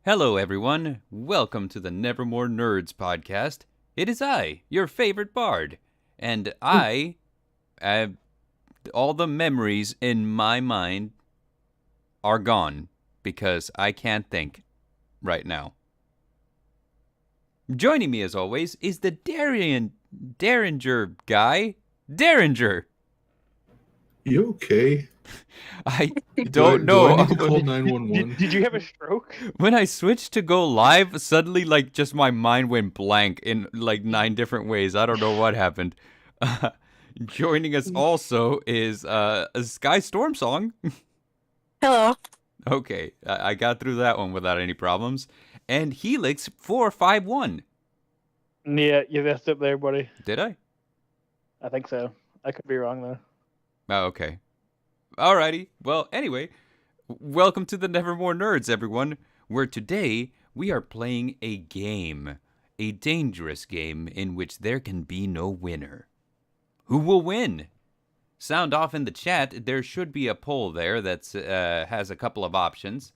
Hello, everyone. Welcome to the Nevermore Nerds podcast. It is I, your favorite bard, and all the memories in my mind are gone because I can't think right now. Joining me, as always, is the Dareinger guy, Dareinger. You okay? I Do don't know. I need to call 911? Did you have a stroke? When I switched to go live, suddenly, just my mind went blank in, 9 different ways. I don't know what happened. Joining us also is Sky Stormsong. Hello. Okay, I got through that one without any problems. And Helix 451. Yeah, you messed up there, buddy. Did I? I think so. I could be wrong, though. Oh, okay. Alrighty. Well, anyway, welcome to the Nevermore Nerds, everyone, where today we are playing a game. A dangerous game in which there can be no winner. Who will win? Sound off in the chat. There should be a poll there that has a couple of options.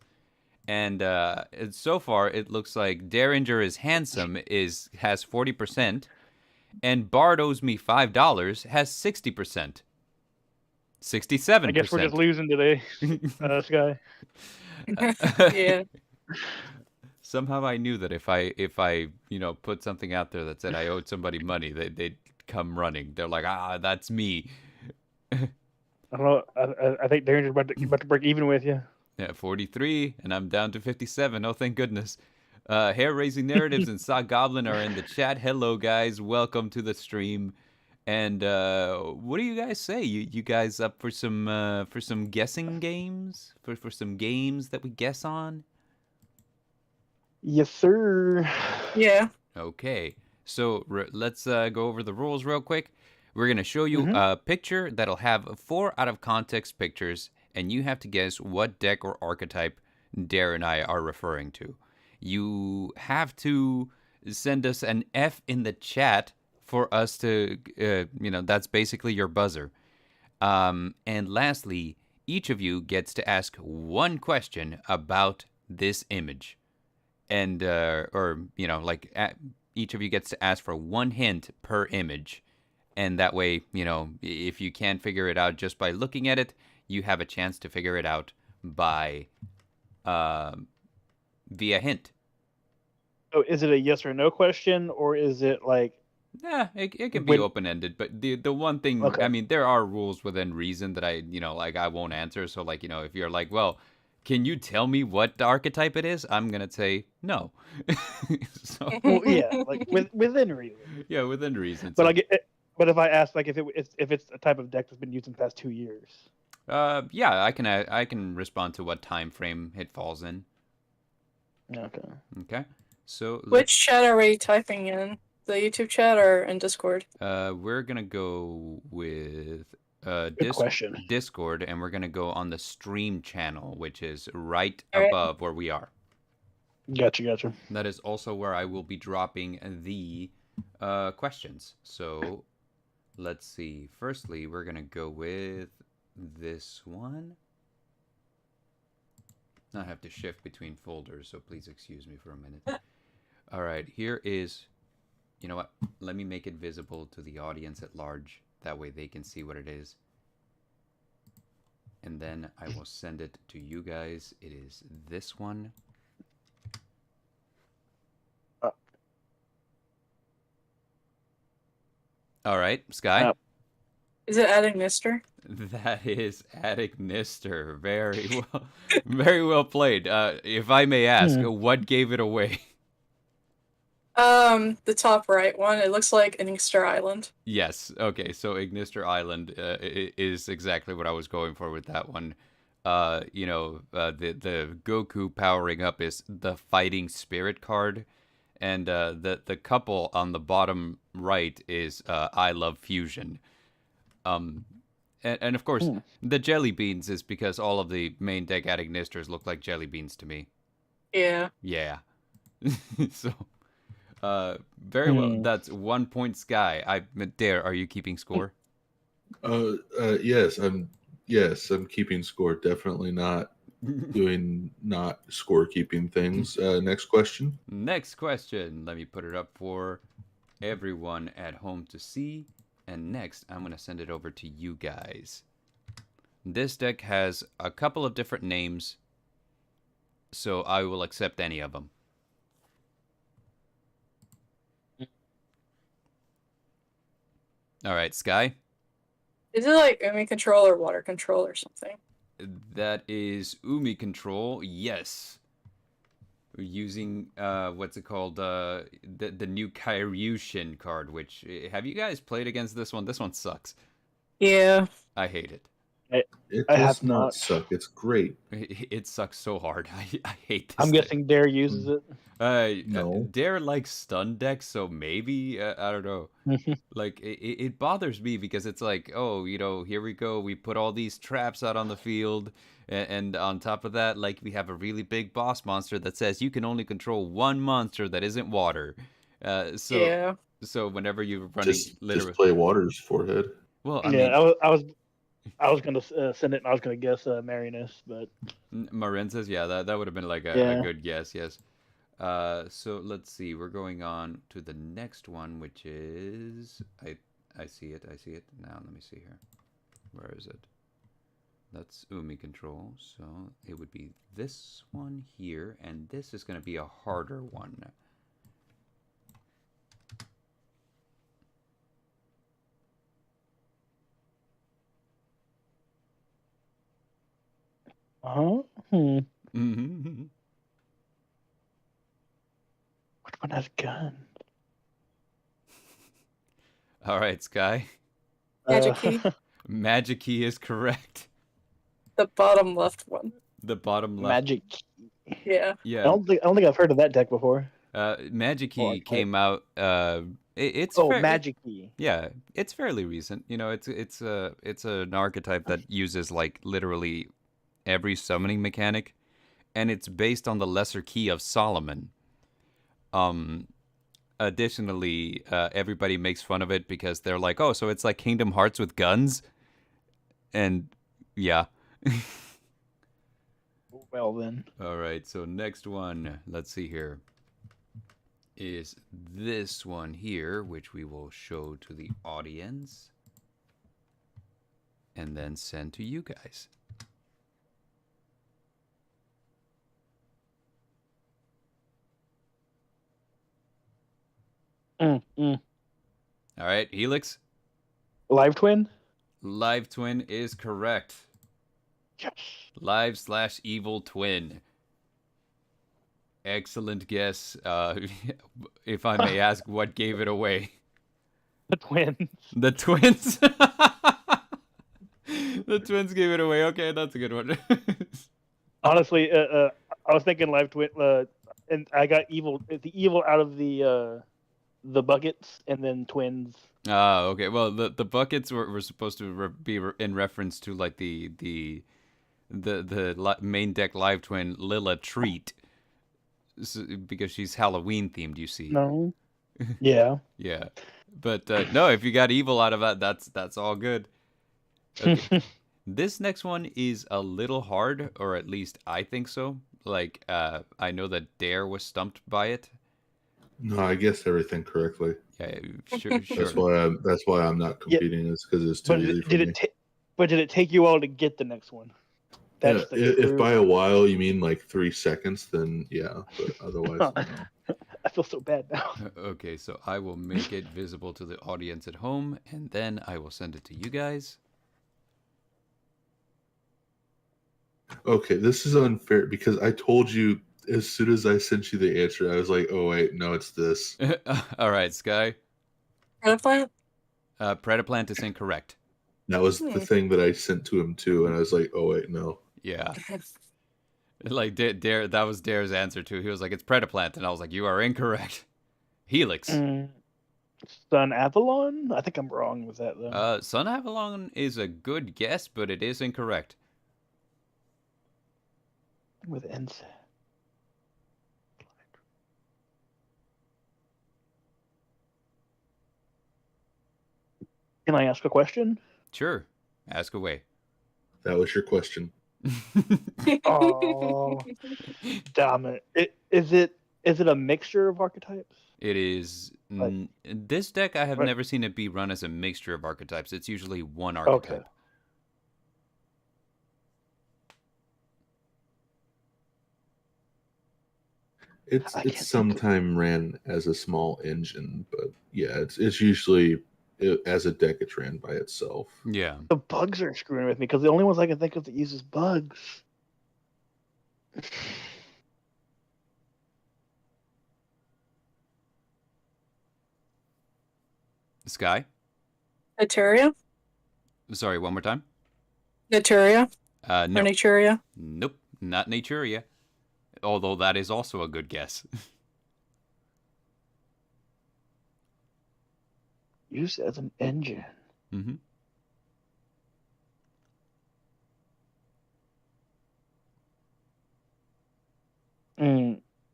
And so far, it looks like Dareinger is handsome has 40%, and Bard owes me $5 has 60%. 67%. I guess we're just losing today, Sky. Yeah. Somehow I knew that if I put something out there that said I owed somebody money, they'd come running. They're like, that's me. I don't know. I think Daringer's about to break even with you. Yeah, 43, and I'm down to 57. Oh, thank goodness. Hair-raising narratives and Sock Goblin are in the chat. Hello, guys. Welcome to the stream. And what do you guys say? You guys up for some guessing games? For some games that we guess on? Yes, sir. Yeah. Okay. So let's go over the rules real quick. We're going to show you a picture that'll have 4 out-of-context pictures, and you have to guess what deck or archetype Dare and I are referring to. You have to send us an F in the chat for us to, that's basically your buzzer. And lastly, each of you gets to ask one question about this image. And, each of you gets to ask for one hint per image. And that way, if you can't figure it out just by looking at it, you have a chance to figure it out by via hint. Oh, is it a yes or no question, or is it like? Yeah, it can be open-ended, but the one thing, Okay. I mean, there are rules within reason that I won't answer. So, if you're like, well, can you tell me what archetype it is? I'm going to say no. So, Well, yeah, within reason. Yeah, within reason. But So, but if I ask, if it's a type of deck that's been used in the past 2 years. yeah, I can respond to what time frame it falls in. Okay. Okay. So Which chat are we typing in? The YouTube chat or in Discord? we're gonna go with question. Discord, and we're gonna go on the stream channel, which is right All right. above where we are. Gotcha. That is also where I will be dropping the questions. So let's see. Firstly, we're gonna go with this one. I have to shift between folders, so please excuse me for a minute. All right, here is. You know what? Let me make it visible to the audience at large. That way they can see what it is. And then I will send it to you guys. It is this one. All right, Sky. Is it Adagnister? That is Adagnister. Very well played. If I may ask, what gave it away? The top right one. It looks like an Easter Island. Yes. Okay. So Ignister Island is exactly what I was going for with that one. The Goku powering up is the Fighting Spirit card, and the couple on the bottom right is I Love Fusion. And of course the jelly beans is because all of the main deck Adagnisters look like jelly beans to me. Yeah. Yeah. So. Very well. That's 1 point, Sky. Dare. Are you keeping score? Yes, I'm keeping score. Definitely not doing not scorekeeping things. Next question. Next question. Let me put it up for everyone at home to see. And next, I'm going to send it over to you guys. This deck has a couple of different names, so I will accept any of them. All right, Sky. Is it like Umi control or water control or something? That is Umi control. Yes. Using what's it called? The new Kyryushin card. Which have you guys played against this one? This one sucks. Yeah. I hate it. It I does have not not. suck. It's great. It sucks so hard. I hate this. I'm deck. guessing Dare uses it. No. Dare likes stun decks, so maybe I don't know. Like it bothers me because it's like, oh, here we go. We put all these traps out on the field, and on top of that, like we have a really big boss monster that says you can only control one monster that isn't water. Yeah. So whenever you're running, Just play Water's forehead. well, I Yeah, mean, I was gonna send it, and I was gonna guess Marinus, but Marin says, yeah, that would have been like a Yeah. good guess, yes. So let's see. We're going on to the next one, which is I see it. Now let me see here. Where is it? That's Umi control. So it would be this one here, and this is going to be a harder one. Which Mm-hmm. one has gun? All right, Sky. Magic key. Magic key is correct. The bottom left one. The bottom left. Magic. Yeah. Yeah. I don't think I've heard of that deck before. Magic key Archetype. came out. It's Magic Key. Yeah, it's fairly recent. It's an archetype that uses like literally every summoning mechanic, and it's based on the Lesser Key of Solomon. Additionally, everybody makes fun of it because they're like, "Oh, so it's like Kingdom Hearts with guns," and yeah. Well then. All right, so next one, let's see here, is this one here, which we will show to the audience and then send to you guys. All right, Helix. Live Twin. Live Twin is correct. Yes. Live/evil twin. Excellent guess. If I may ask, what gave it away? The twins. The twins. The twins gave it away. Okay, that's a good one. Honestly, I was thinking Live Twin, and I got the evil out of the buckets, and then twins. Okay. Well, the buckets were supposed to be in reference to like the main deck Live Twin Lila Treat, because she's Halloween themed. You see. No. Yeah. Yeah, but no, if you got evil out of that, that's all good. Okay. This next one is a little hard, or at least I think so. Like, I know that Dare was stumped by it. No, I guessed everything correctly. Yeah, sure. That's why I'm not competing. It's because it's too easy for me. But did it take you all to get the next one? Yeah, if by a while you mean like 3 seconds, then yeah. But otherwise, no. I feel so bad now. Okay, so I will make it visible to the audience at home, and then I will send it to you guys. Okay, this is unfair because I told you as soon as I sent you the answer, I was like, oh wait, no, it's this. All right, Sky. Predaplant? Predaplant is incorrect. That was the thing that I sent to him too, and I was like, oh wait, no. Yeah. Like Dare, that was Dare's answer too. He was like, "It's Predaplant," and I was like, "You are incorrect." Helix. Sun Avalon? I think I'm wrong with that though. Sun Avalon is a good guess, but it is incorrect. With Ensa. Can I ask a question? Sure. Ask away. That was your question. Oh, damn it! Is it a mixture of archetypes? It is. Like- This deck, I have Right. never seen it be run as a mixture of archetypes. It's usually one Okay. archetype. It's I can't it's think of- sometime ran as a small engine, but yeah, it's usually as a deck it's ran by itself. Yeah. The bugs are screwing with me because the only ones I can think of that uses bugs. Sky? Naturia? Sorry, one more time? Naturia? No. Or Naturia? Nope. Not Naturia. Although that is also a good guess. Used as an engine. Mm-hmm.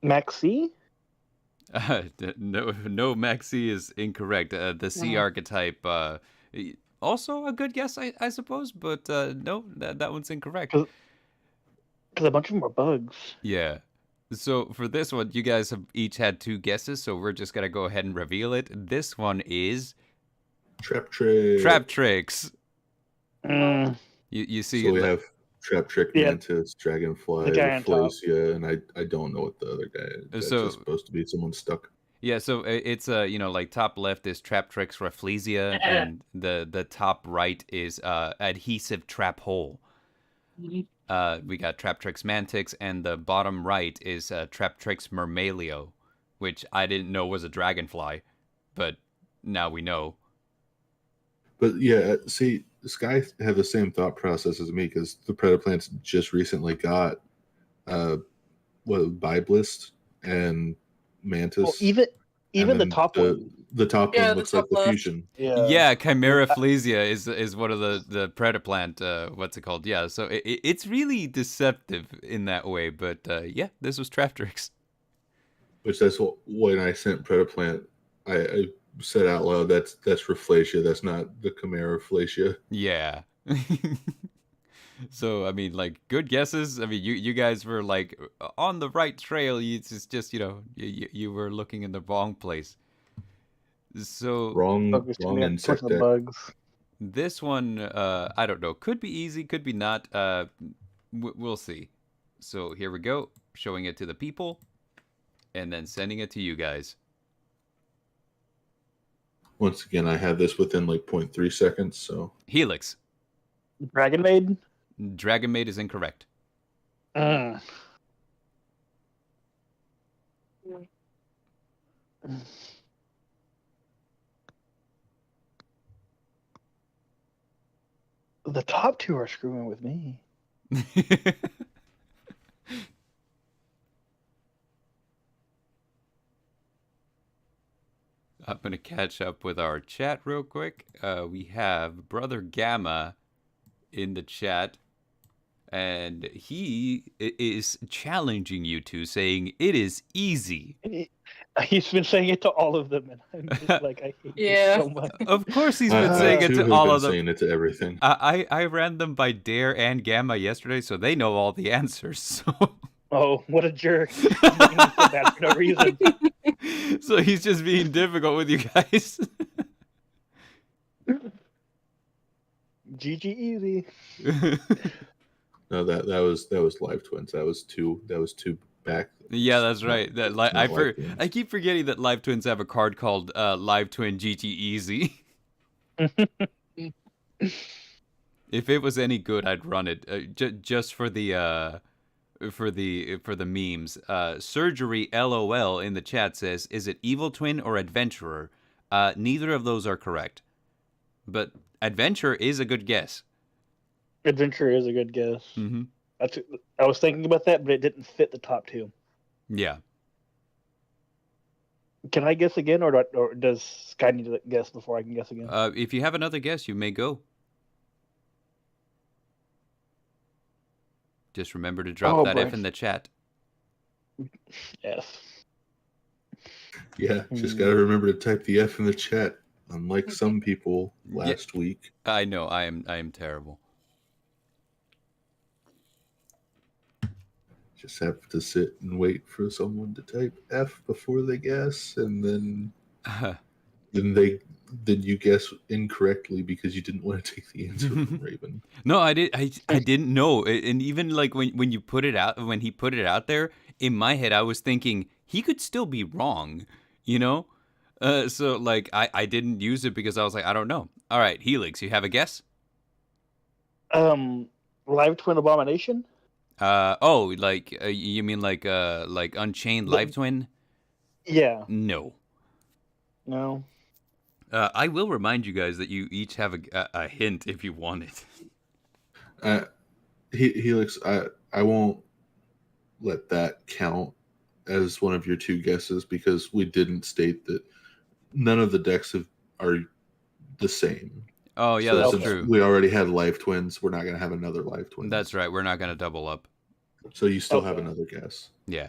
Maxi? No, Maxi is incorrect. The C No. archetype, also a good guess, I suppose, but no, that one's incorrect. Because a bunch of them are bugs. Yeah. So for this one, you guys have each had 2 guesses, so we're just gonna go ahead and reveal it. This one is Trap Trick. Trap Tricks. Mm, You see, So we like- have Trap Trick, Yeah. Mantis, Dragonfly, The guy on top. Rafflesia, and I don't know what the other guy is. That's So- just supposed to be someone stuck. yeah, so it's like top left is Trap Tricks Rafflesia, and the top right is Adhesive Trap Hole. We got Trap Tricks Mantix, and the bottom right is Trap Tricks Mermalio, which I didn't know was a dragonfly, but now we know. But yeah, see, Sky had the same thought process as me because the Predaplants just recently got Bibelist and Mantis. well, even and the then top one. The top Yeah, one the looks like top the left. fusion. Yeah, Chimera Flesia is one of the Predaplant. What's it called? Yeah, so it's really deceptive in that way. But yeah, this was Trap Tricks. Which that's what when I sent Predaplant, I said out loud that's Rafflesia. That's not the Chimera Flesia. Yeah. So I mean, like, good guesses. I mean, you guys were like on the right trail. It's just you were looking in the wrong place. So Wrong Focus too many on insect the deck. bugs. this one, I don't know. Could be easy, could be not. We'll see. So here we go, showing it to the people, and then sending it to you guys. Once again, I had this within like 0.3 seconds. So Helix. Dragon Maid? Dragon Maid is incorrect. Mm. The top 2 are screwing with me. I'm going to catch up with our chat real quick. We have Brother Gamma in the chat, and he is challenging you two, saying it is easy. He's been saying it to all of them, and I'm just like, I hate Yeah. it so much. Of course he's been I saying it too to have all been of them. saying it to everything. I ran them by Dare and Gamma yesterday, so they know all the answers. So, Oh, what a jerk. He's making me feel bad for no reason. so he's just being difficult with you guys. GG easy. No, that was Live Twins. That was two back. Yeah, that's right. That It's not Live Twins. I keep forgetting that Live Twins have a card called Live Twin GT Easy. If it was any good, I'd run it just for the memes. Surgery LOL in the chat says, "Is it Evil Twin or Adventurer?" Neither of those are correct, but Adventurer is a good guess. Adventure is a good guess. Mm-hmm. I was thinking about that, but it didn't fit the top 2. Yeah. Can I guess again, or does Sky need to guess before I can guess again? If you have another guess, you may go. Just remember to drop that F boy. in the chat. Yes. Yeah, just gotta remember to type the F in the chat. Unlike some people Yeah. last week. I know I am terrible. just have to sit and wait for someone to type F before they guess, and then you guess incorrectly because you didn't want to take the answer from Raven. No, I didn't know. And even like when you put it out, when he put it out there, in my head I was thinking he could still be wrong, you know? So like I didn't use it because I was like, I don't know. All right, Helix, you have a guess? Live Twin Abomination? You mean like Unchained Live Twin? Yeah. No. No. I will remind you guys that you each have a hint if you want it. Helix, I won't let that count as one of your two guesses because we didn't state that none of the decks are the same. Oh, yeah, So that's since true. we already had Live Twins, we're not going to have another Live Twin. That's right. We're not going to double up. So you still have another guess. Yeah.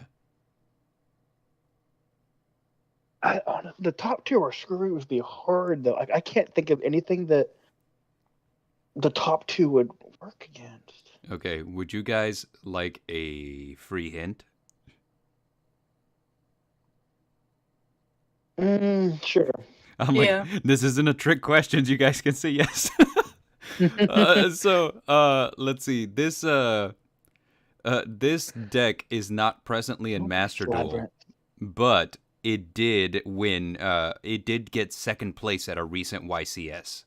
The top two are screwy would be hard, though. I can't think of anything that the top two would work against. Okay, would you guys like a free hint? Sure. I'm Yeah. like, this isn't a trick question. You guys can say yes. Let's see. This deck is not presently in Master Duel, Labyrinth. but it did win. It did get second place at a recent YCS.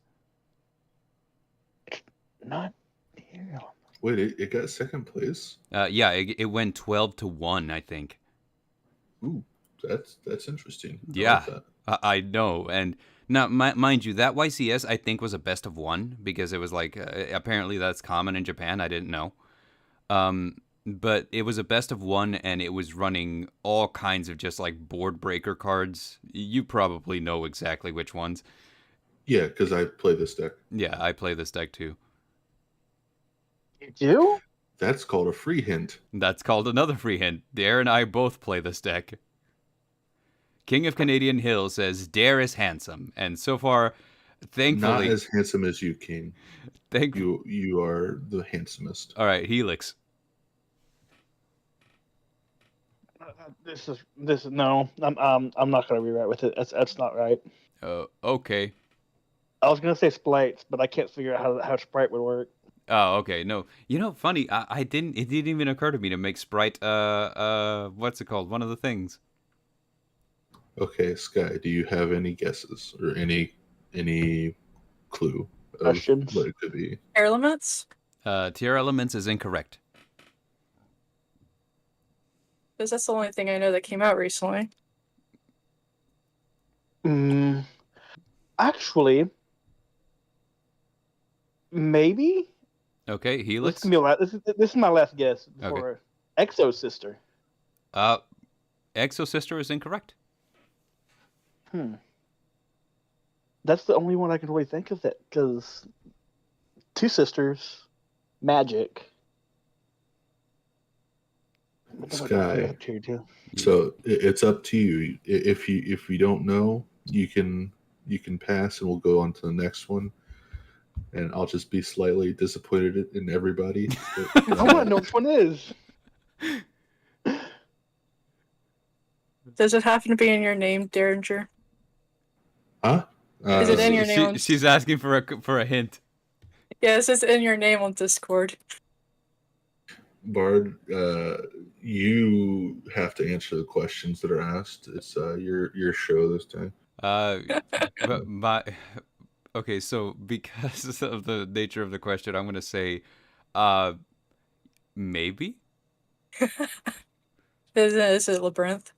Not here. Wait, it got second place? Yeah, it went 12-1, I think. Ooh, that's interesting. Yeah. I like that. I know, and now, mind you, that YCS I think was a best of one because it was like apparently that's common in Japan. I didn't know, but it was a best of one, and it was running all kinds of just like board breaker cards. You probably know exactly which ones. Yeah, because I play this deck. Yeah, I play this deck too. You do? That's called a free hint. That's called another free hint. Dare and I both play this deck. King of Canadian Hill says Dare is handsome, and so far, thankfully, Not as handsome as you, King. thank You are the handsomest. All right, Helix. This is no. I'm not gonna be right with it. That's not right. Okay. I was gonna say sprites, but I can't figure out how sprite would work. Oh, okay. No, funny. I didn't. It didn't even occur to me to make Sprite. What's it called? One of the things. Okay, Sky, do you have any guesses or any clue of Questions? what it could be? Air elements? Tier elements is incorrect. Because that's the only thing I know that came out recently. Actually, maybe. Okay, Helix. This is my last guess before Exo Sister. Exo Sister is incorrect. That's the only one I can really think of that because two sisters, magic. Sky. So it's up to you. If you don't know, you can pass, and we'll go on to the next one. And I'll just be slightly disappointed in everybody. I want to know which one is. Does it happen to be in your name, Dareinger? Huh? Is it in your name? She's asking for a hint. Yes, it's in your name on Discord. Bard, you have to answer the questions that are asked. It's your show this time. But okay, so because of the nature of the question, I'm gonna say, maybe. Is it Labyrinth?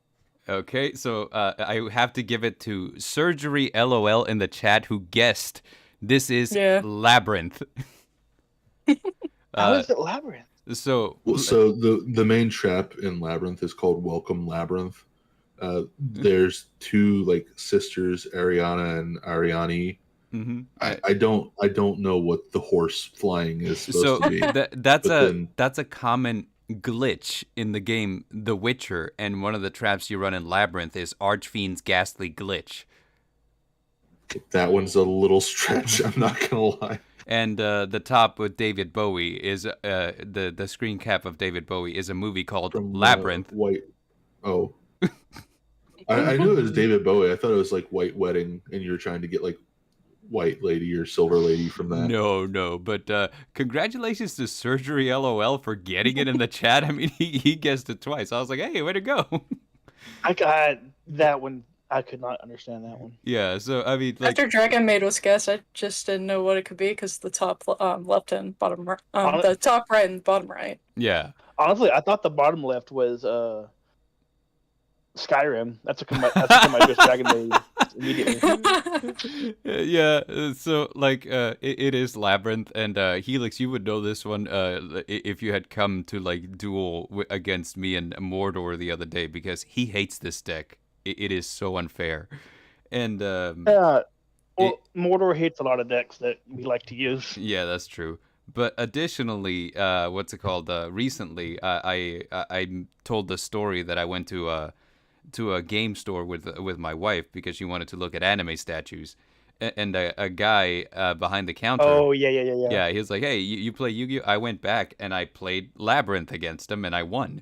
Okay, so I have to give it to Surgery LOL in the chat who guessed this is Labyrinth. How is it Labyrinth? So the main trap in Labyrinth is called Welcome Labyrinth. There's two like sisters, Ariana and Ariani. Mm-hmm. I don't know what the horse flying is supposed to be. That's a common glitch in the game The Witcher, and one of the traps you run in Labyrinth is Archfiend's Ghastly Glitch. That one's a little stretch, I'm not gonna lie. And the top with David Bowie is the screen cap of David Bowie is a movie called From Labyrinth. White. Oh, I knew it was David Bowie. I thought it was like White Wedding, and you were trying to get like White Lady or Silver Lady from that. No, but congratulations to Surgery LOL for getting it in the chat. I mean, he guessed it twice. I was like, hey, way to go. I got that one. I could not understand that one. Yeah, so I mean, like, After Dragon Maid was guessed, I just didn't know what it could be because the top left and bottom the top right and bottom right. yeah. Honestly, I thought the bottom left was Skyrim. That's my just Dragon Maid immediately. Yeah, so like it is Labyrinth, and Helix, you would know this one if you had come to like duel against me and Mordor the other day, because he hates this deck. It is so unfair, and Well, Mordor hates a lot of decks that we like to use. yeah, that's true. But additionally, what's it called? Recently, I told the story that I went to a game store with my wife because she wanted to look at anime statues, and a guy behind the counter. Oh yeah. Yeah, he was like, "Hey, you play Yu-Gi-Oh?" I went back and I played Labyrinth against him and I won.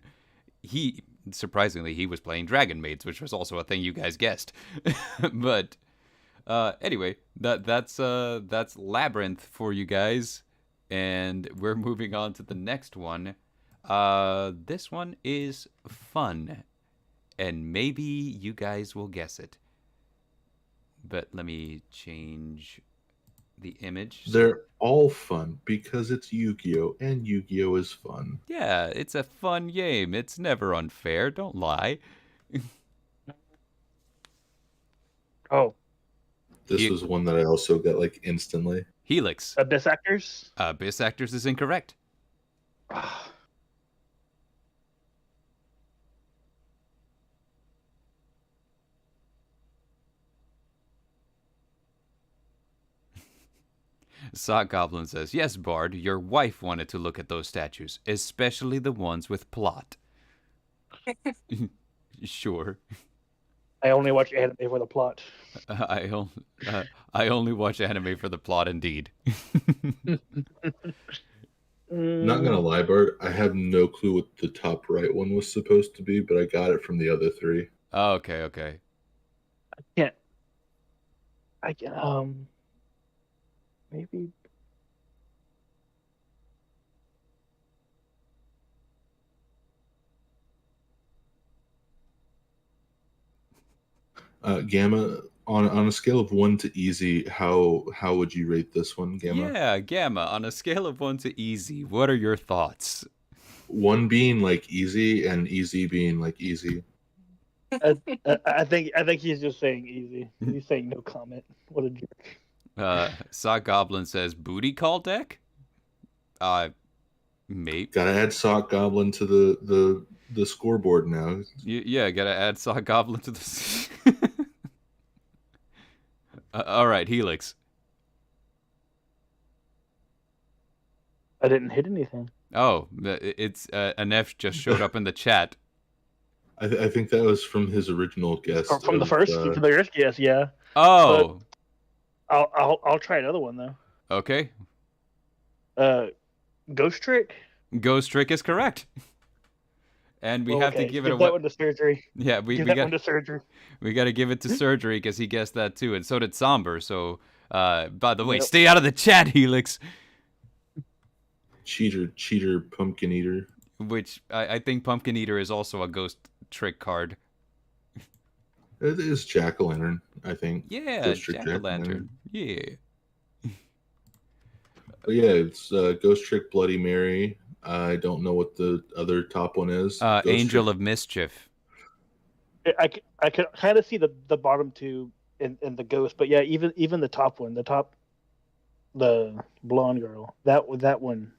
He surprisingly he was playing Dragon Maids, which was also a thing you guys guessed. But anyway, that's Labyrinth for you guys, and we're moving on to the next one. This one is fun, and maybe you guys will guess it. But let me change the image. They're all fun because it's Yu-Gi-Oh! And Yu-Gi-Oh! Is fun. Yeah, it's a fun game. It's never unfair. Don't lie. Oh, This was one that I also got like instantly. Helix. Abyss Actors. Abyss Actors is incorrect. Sock Goblin says, yes, Bard, your wife wanted to look at those statues, especially the ones with plot. Sure. I only watch anime for the plot. I only watch anime for the plot, indeed. Not gonna lie, Bart, I have no clue what the top right one was supposed to be, but I got it from the other three. Oh, okay. I can maybe. Gamma, on a scale of 1 to easy, how would you rate this one, Gamma? Yeah, Gamma, on a scale of 1 to easy, what are your thoughts? 1 being like easy and easy being like easy. I think he's just saying easy. He's saying no comment. What a jerk. Sock Goblin says booty call deck? Mate. Gotta add Sock Goblin to the scoreboard now. Yeah, gotta add Sock Goblin to the... all right, Helix. I didn't hit anything. Oh, it's an F just showed up in the chat. I think that was from his original guess. From the first guess, yeah. Oh. But I'll try another one though. Okay. Ghost Trick. Ghost Trick is correct. And we have to give it that one to surgery. Yeah, we got got one to surgery. We got to give it to surgery because he guessed that too, and so did Somber. So, by the way, stay out of the chat, Helix. Cheater, Pumpkin Eater. Which I think Pumpkin Eater is also a Ghost Trick card. It is Jack-o'-lantern, I think. Yeah, Jack-o'-lantern. Yeah. But yeah, it's Ghost Trick, Bloody Mary. I don't know what the other top one is. Angel of Mischief. I can kind of see the bottom two in the ghost, but yeah, even the top one, the blonde girl, that one.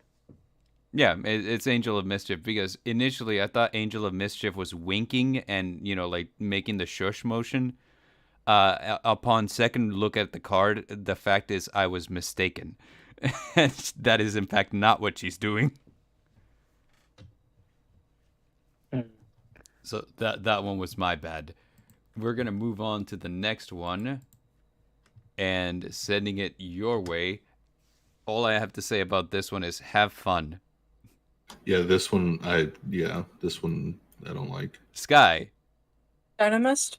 Yeah, it's Angel of Mischief, because initially I thought Angel of Mischief was winking and, like making the shush motion. Upon second look at the card, the fact is I was mistaken. That is in fact not what she's doing. So that one was my bad. We're going to move on to the next one. And sending it your way All I have to say about this one is have fun. Yeah, this one I don't like. Sky. Dynamist?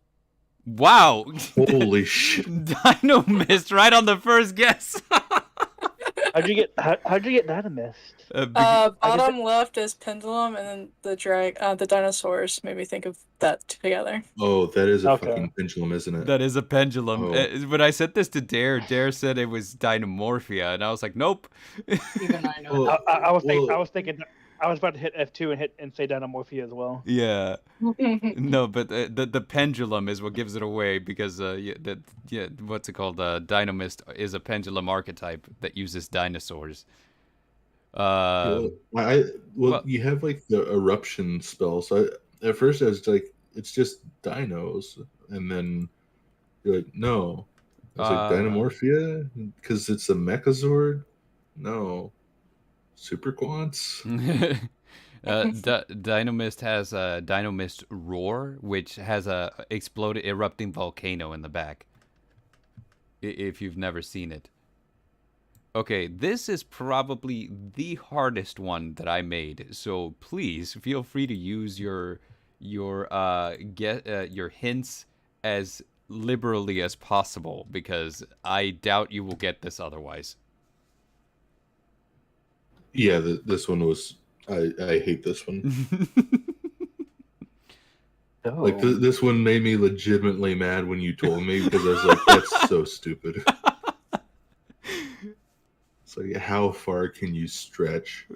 Wow. Holy shit. Dino missed right on the first guess. How'd you get Dynamist? Bottom left is pendulum, and then the dinosaurs made me think of that together. Oh, that is a Okay. fucking pendulum, isn't it? That is a pendulum. Oh. When I said this to Dare said it was Dynamorphia, and I was like, nope. Even I know. Well, I was thinking. I was about to hit F2 and say Dynamorphia as well. Yeah. No, but the pendulum is what gives it away because what's it called? Dynamist is a pendulum archetype that uses dinosaurs. Well, you have like the eruption spell. So at first I was like, it's just dinos, and then you're like, no, I was like Dynamorphia because it's a Mechazord. No, Super Quants. Dynamist has a Dynamist Roar, which has a exploded erupting volcano in the back. If you've never seen it. Okay, this is probably the hardest one that I made. So please feel free to use your hints as liberally as possible because I doubt you will get this otherwise. Yeah, this one was. I hate this one. Oh. Like this one made me legitimately mad when you told me because I was like, that's so stupid. It's like, how far can you stretch?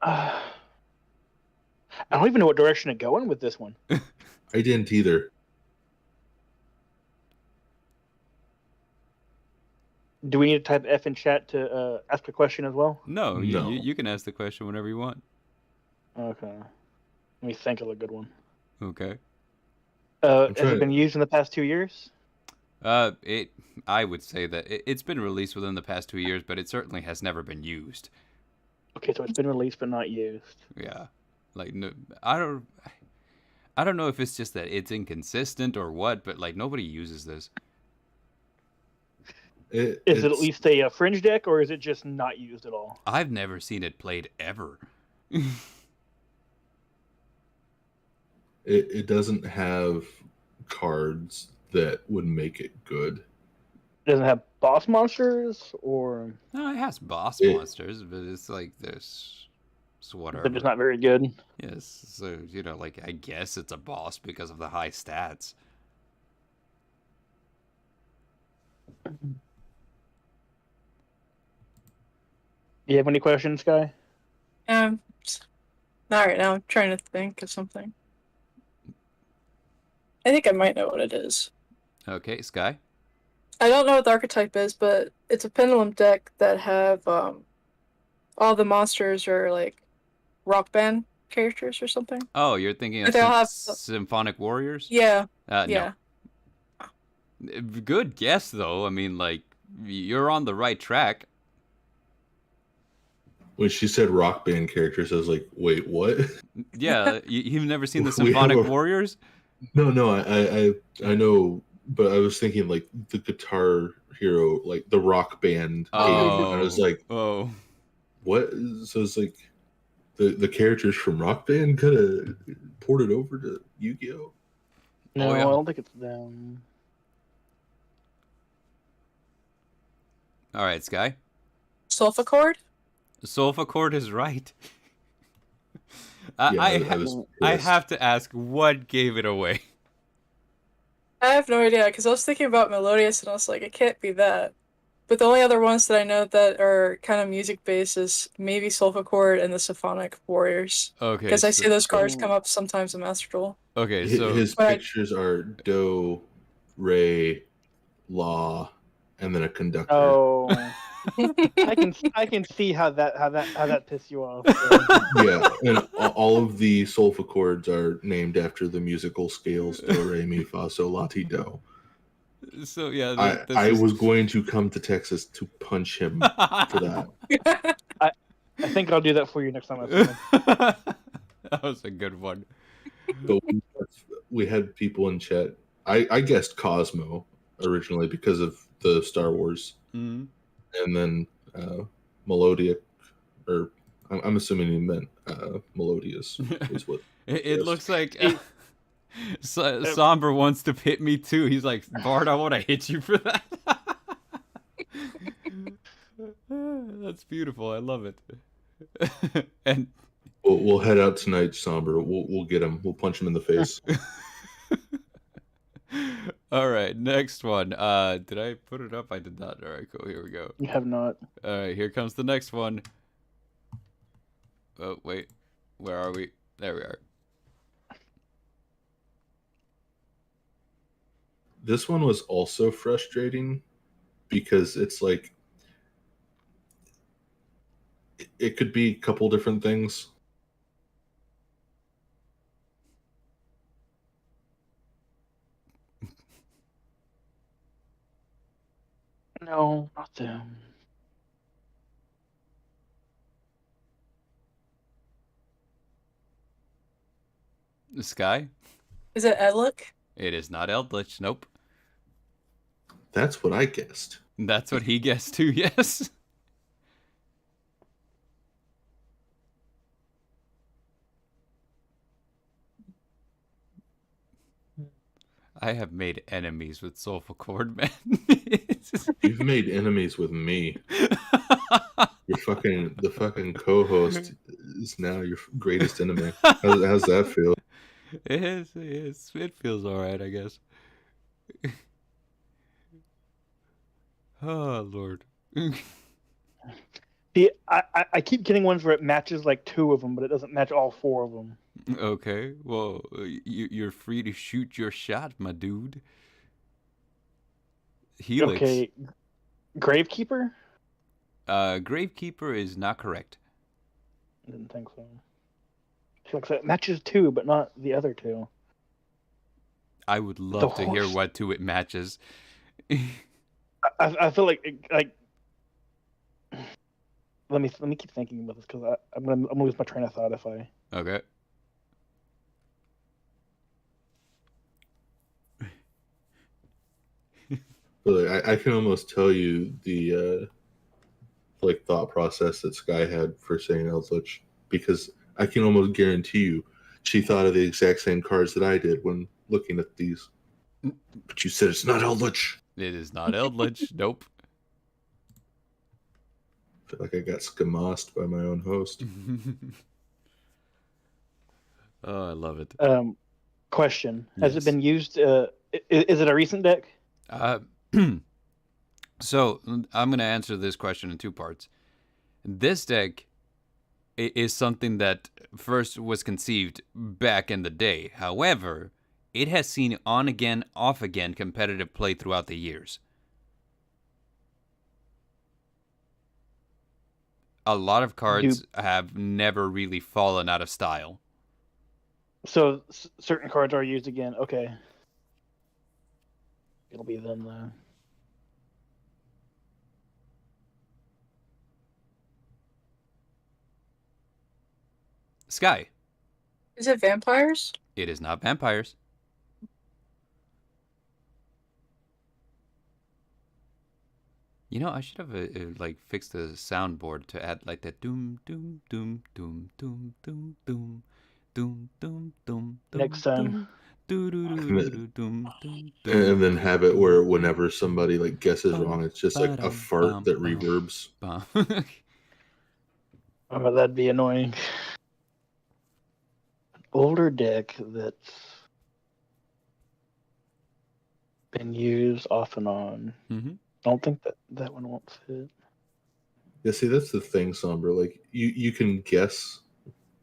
I don't even know what direction to go in with this one. I didn't either. Do we need to type F in chat to ask a question as well? No, No. You can ask the question whenever you want. Okay. Let me think of a good one. Okay. Has it been used in the past 2 years? I would say that it's been released within the past 2 years, but it certainly has never been used. Okay, so it's been released but not used. Yeah, like no, I don't know if it's just that it's inconsistent or what, but like nobody uses this. Is it at least a fringe deck, or is it just not used at all? I've never seen it played ever. It doesn't have cards that would make it good. It doesn't have boss monsters, or No, it has boss monsters, but it's like this. So whatever. they're just not very good. Yes, so like I guess it's a boss because of the high stats. You have any questions, Guy? Not right now. I'm trying to think of something. I think I might know what it is. Okay, Sky. I don't know what the archetype is, but it's a pendulum deck that have all the monsters are like rock band characters or something. Oh, you're thinking of They'll have Symphonic Warriors? Yeah. Yeah. No. Good guess, though. I mean, like, you're on the right track. When she said rock band characters, I was like, wait, what? Yeah, you've never seen the Symphonic Warriors? No, I know, but I was thinking like the Guitar Hero, like the rock band game. And I was like, oh, what? So it's like the characters from Rock Band could have ported over to Yu-Gi-Oh. No, yeah. I don't think it's them. All right, Sky. Sulfachord? Sulfachord is right. Yeah, I have to ask, what gave it away? I have no idea, because I was thinking about Melodious, and I was like, it can't be that. But the only other ones that I know that are kind of music-based is maybe Sulfachord and the Symphonic Warriors. Okay. Because I see those cards come up sometimes in Master Duel. Okay, so... His pictures are Do, Re, La, and then a conductor. Oh... I can see how that pissed you off. Yeah, and all of the Sulfa chords are named after the musical scales Do, Re, Mi, Fa, Sol, La, Ti, Do. So yeah, I was going to come to Texas to punch him for that. I think I'll do that for you next time I see him. That was a good one. But we had people in chat. I guessed Cosmo. originally because of the Star Wars, Mm. and then Melodic, or I'm assuming you meant Melodious is what. It Yes. looks like Somber wants to hit me too. He's like, Bard, I want to hit you for that. That's beautiful. I love it. And We'll head out tonight, Somber. We'll get him. We'll punch him in the face. all right, next one. Did I put it up? I did not. All right, cool. Here we go. You have not. All right, here comes the next one. Oh, wait. Where are we? There we are. This one was also frustrating because it's like it could be a couple different things. No, not them. The sky? Is it Edlic? It is not Eldritch. Nope. That's what I guessed. That's what he guessed too, yes. I have made enemies with Soulful Cord, man. You've made enemies with me. The fucking co-host is now your greatest enemy. How's that feel? It is. It feels alright, I guess. Oh, Lord. See, I keep getting ones where it matches like 2 of them, but it doesn't match all 4 of them. Okay, well, you're free to shoot your shot, my dude. Helix. Okay, Gravekeeper? Gravekeeper is not correct. I didn't think so. Like it matches 2, but not the other 2. I would love to hear horse. what 2 it matches. I feel like let me keep thinking about this because I'm gonna lose my train of thought if I. Okay. But I can almost tell you the like thought process that Sky had for saying Eldritch, because I can almost guarantee you she thought of the exact same cards that I did when looking at these. But you said it's not Eldritch. It is not Eldritch. Nope. I feel like I got scamossed by my own host. Oh, I love it. Question: Has Yes. it been used? Is it a recent deck? So I'm going to answer this question in 2 parts. This deck is something that first was conceived back in the day. However, it has seen on again, off again competitive play throughout the years. A lot of cards have never really fallen out of style. So certain cards are used again. Okay, it'll be them though. Sky. Is it vampires? It is not vampires. You know, I should have like fixed the soundboard to add like that doom doom doom doom doom doom doom doom doom doom. Next time. And then have it where whenever somebody like guesses wrong, it's just like a fart that reverbs. Oh, that'd be annoying. An older deck that's been used off and on. Mm-hmm. I don't think that one won't fit. Yeah, see, that's the thing, Somber. Like, you can guess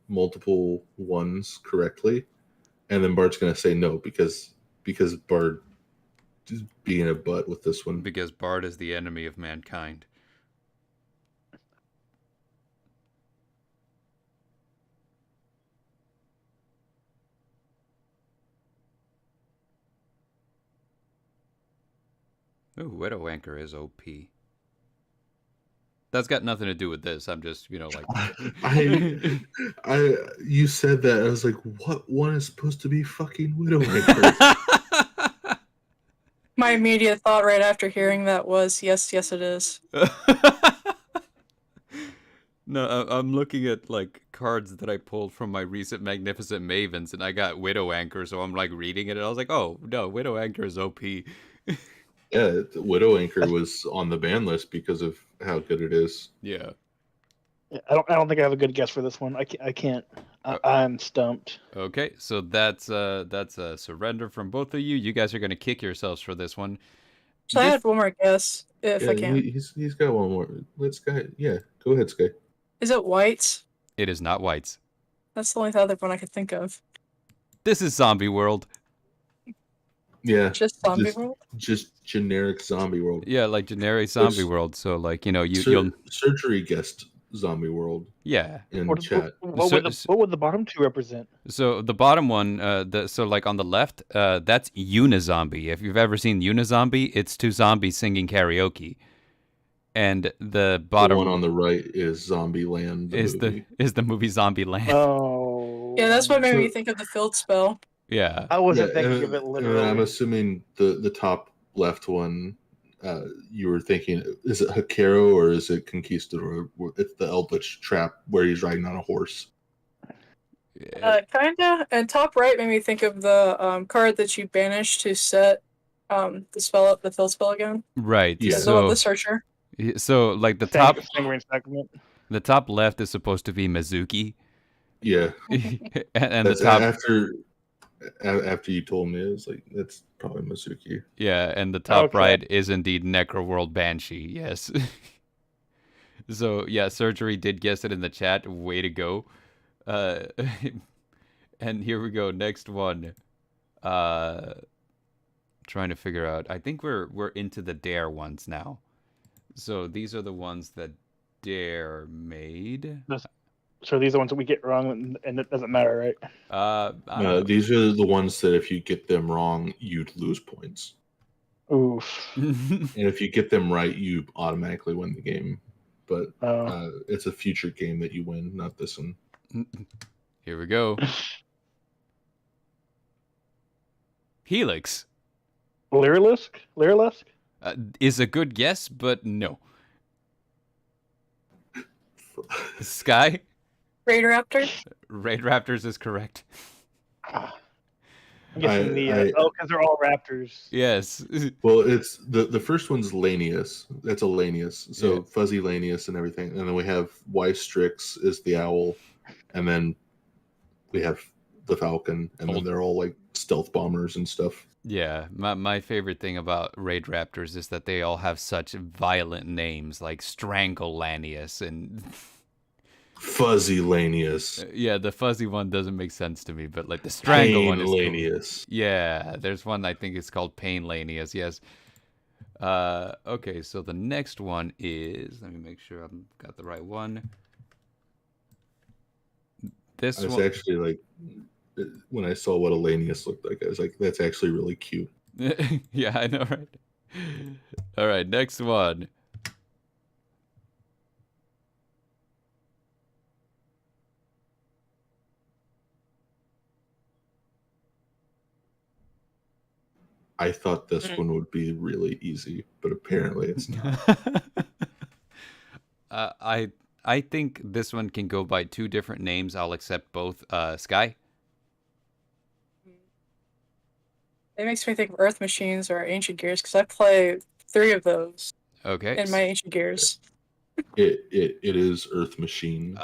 multiple ones correctly, and then Bard's going to say no because Bard is being a butt with this one. Because Bard is the enemy of mankind. Ooh, Widow Anchor is OP. That's got nothing to do with this. I'm just, like... You said that. I was like, what one is supposed to be fucking Widow Anchor? My immediate thought right after hearing that was, yes, it is. No, I'm looking at like cards that I pulled from my recent Magnificent Mavens, and I got Widow Anchor, so I'm like reading it, and I was like, oh no, Widow Anchor is OP. Yeah, Widow Anchor was on the ban list because of how good it is. Yeah. I don't think I have a good guess for this one. I can't. I'm stumped. Okay, so that's a surrender from both of you. You guys are gonna kick yourselves for this one. So I had one more guess, if I can. He's got one more. Let's go. Yeah, go ahead, Sky. Is it whites? It is not whites. That's the only other one I could think of. This is Zombie World. Yeah, Just Zombie World? just generic Zombie World. Yeah, like generic Zombie World. So like you'll Surgery guessed Zombie World. Yeah. In chat. What would the bottom two represent? So the bottom one, so like on the left, that's Unizombie. If you've ever seen Unizombie, it's two zombies singing karaoke. And the bottom one on the right is Zombieland. Is the movie Zombieland. Oh. Yeah, that's what made me think of the field spell. Yeah. I wasn't thinking of it literally. I'm assuming the top left one, you were thinking, is it Hakero or is it Conquistador? It's the Eldritch Trap where he's riding on a horse. Kinda. And top right made me think of the card that you banished to set the spell up, the field spell again. Right. Yeah. So the Searcher. So like the top left is supposed to be Mizuki. Yeah. and the top after you told me, it was like, that's probably Mizuki. Yeah, and the top right is indeed Necroworld Banshee. Yes. So yeah, Surgery did guess it in the chat. Way to go. And here we go. Next one. Trying to figure out. I think we're into the Dare ones now. So these are the ones that Dare made. So these are the ones that we get wrong, and it doesn't matter, right? These are the ones that if you get them wrong, you'd lose points. Oof. And if you get them right, you automatically win the game. But it's a future game that you win, not this one. Here we go. Helix. Lyrilisk? Is a good guess, but no. Sky? Raid Raptors? Raid Raptors is correct. I'm guessing because they're all raptors. Yes. Well, it's the first one's Lanius. That's a Lanius. So yeah. Fuzzy Lanius and everything. And then we have Strix is the owl. And then we have the Falcon. And then they're all like stealth bombers and stuff. Yeah, my favorite thing about Raid Raptors is that they all have such violent names like Strangle Lanius and Fuzzy Lanius. Yeah, the fuzzy one doesn't make sense to me, but like the Strangle one is Lanius. Cool. Yeah, there's one I think it's called Pain Lanius. Yes. Okay, so the next one is, let me make sure I've got the right one. This I was one actually like, when I saw what a Lanius looked like, I was like, that's actually really cute. Yeah, I know, right? All right, next one. I thought this one would be really easy, but apparently it's not. I think this one can go by two different names. I'll accept both. Sky? It makes me think of Earth Machines or Ancient Gears, because I play 3 of those in my Ancient Gears. It is Earth Machine.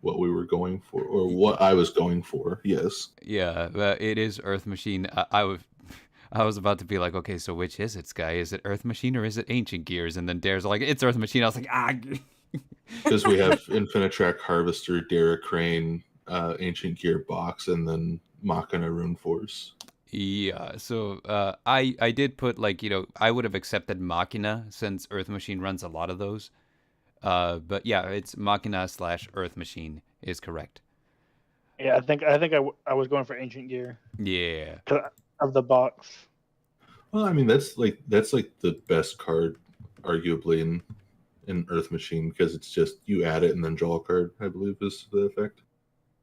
What we were going for, or what I was going for. Yes. Yeah, it is Earth Machine. I was about to be like, okay, so which is it, Sky? Is it Earth Machine or is it Ancient Gears? And then Dare's like, it's Earth Machine. I was like, Because we have Infinitrack Harvester, Dara Crane, Ancient Gear Box, and then Machina Rune Force. Yeah, so I did put like, I would have accepted Machina since Earth Machine runs a lot of those. But yeah, it's Machina / Earth Machine is correct. Yeah, I think I was going for Ancient Gear. Yeah. Of the box. Well, I mean that's like the best card, arguably in Earth Machine, because it's just you add it and then draw a card. I believe is the effect.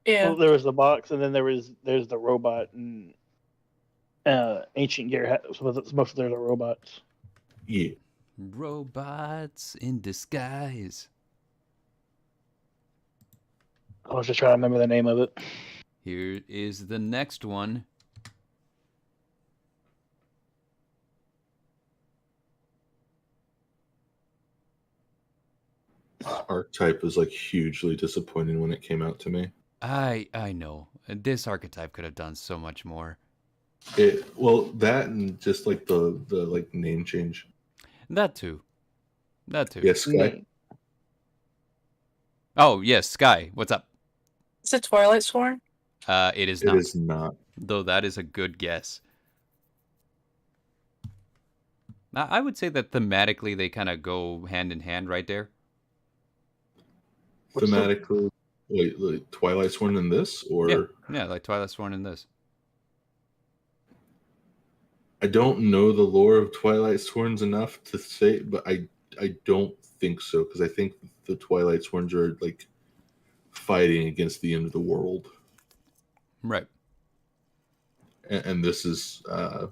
Yeah. Well, there was the box, and then there's the robot, and Ancient Gear. Most of theirs are robots. Yeah. Robots in disguise. I was just trying to remember the name of it. Here is the next one. Archetype was like hugely disappointing when it came out to me. I know. This archetype could have done so much more. That and just like the like name change. That too. Yes, Sky. Oh yes, Sky. What's up? Is it Twilight Sworn? It is not. It is not. Though that is a good guess. Now, I would say that thematically they kind of go hand in hand right there. Thematically, like Twilight Sworn in this, or yeah, like Twilight Sworn in this. I don't know the lore of Twilight Sworns enough to say, but I don't think so, because I think the Twilight Sworns are like fighting against the end of the world, right? And this is an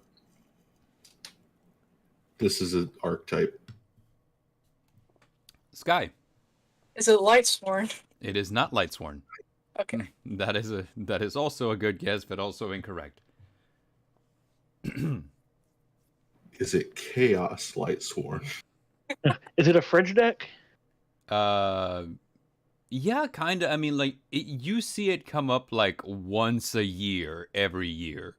archetype. Sky. Is it Lightsworn? It is not Lightsworn. Okay. That is also a good guess, but also incorrect. Is it Chaos Lightsworn? Is it a fridge deck? Yeah, kind of. I mean, like, you see it come up like once a year, every year,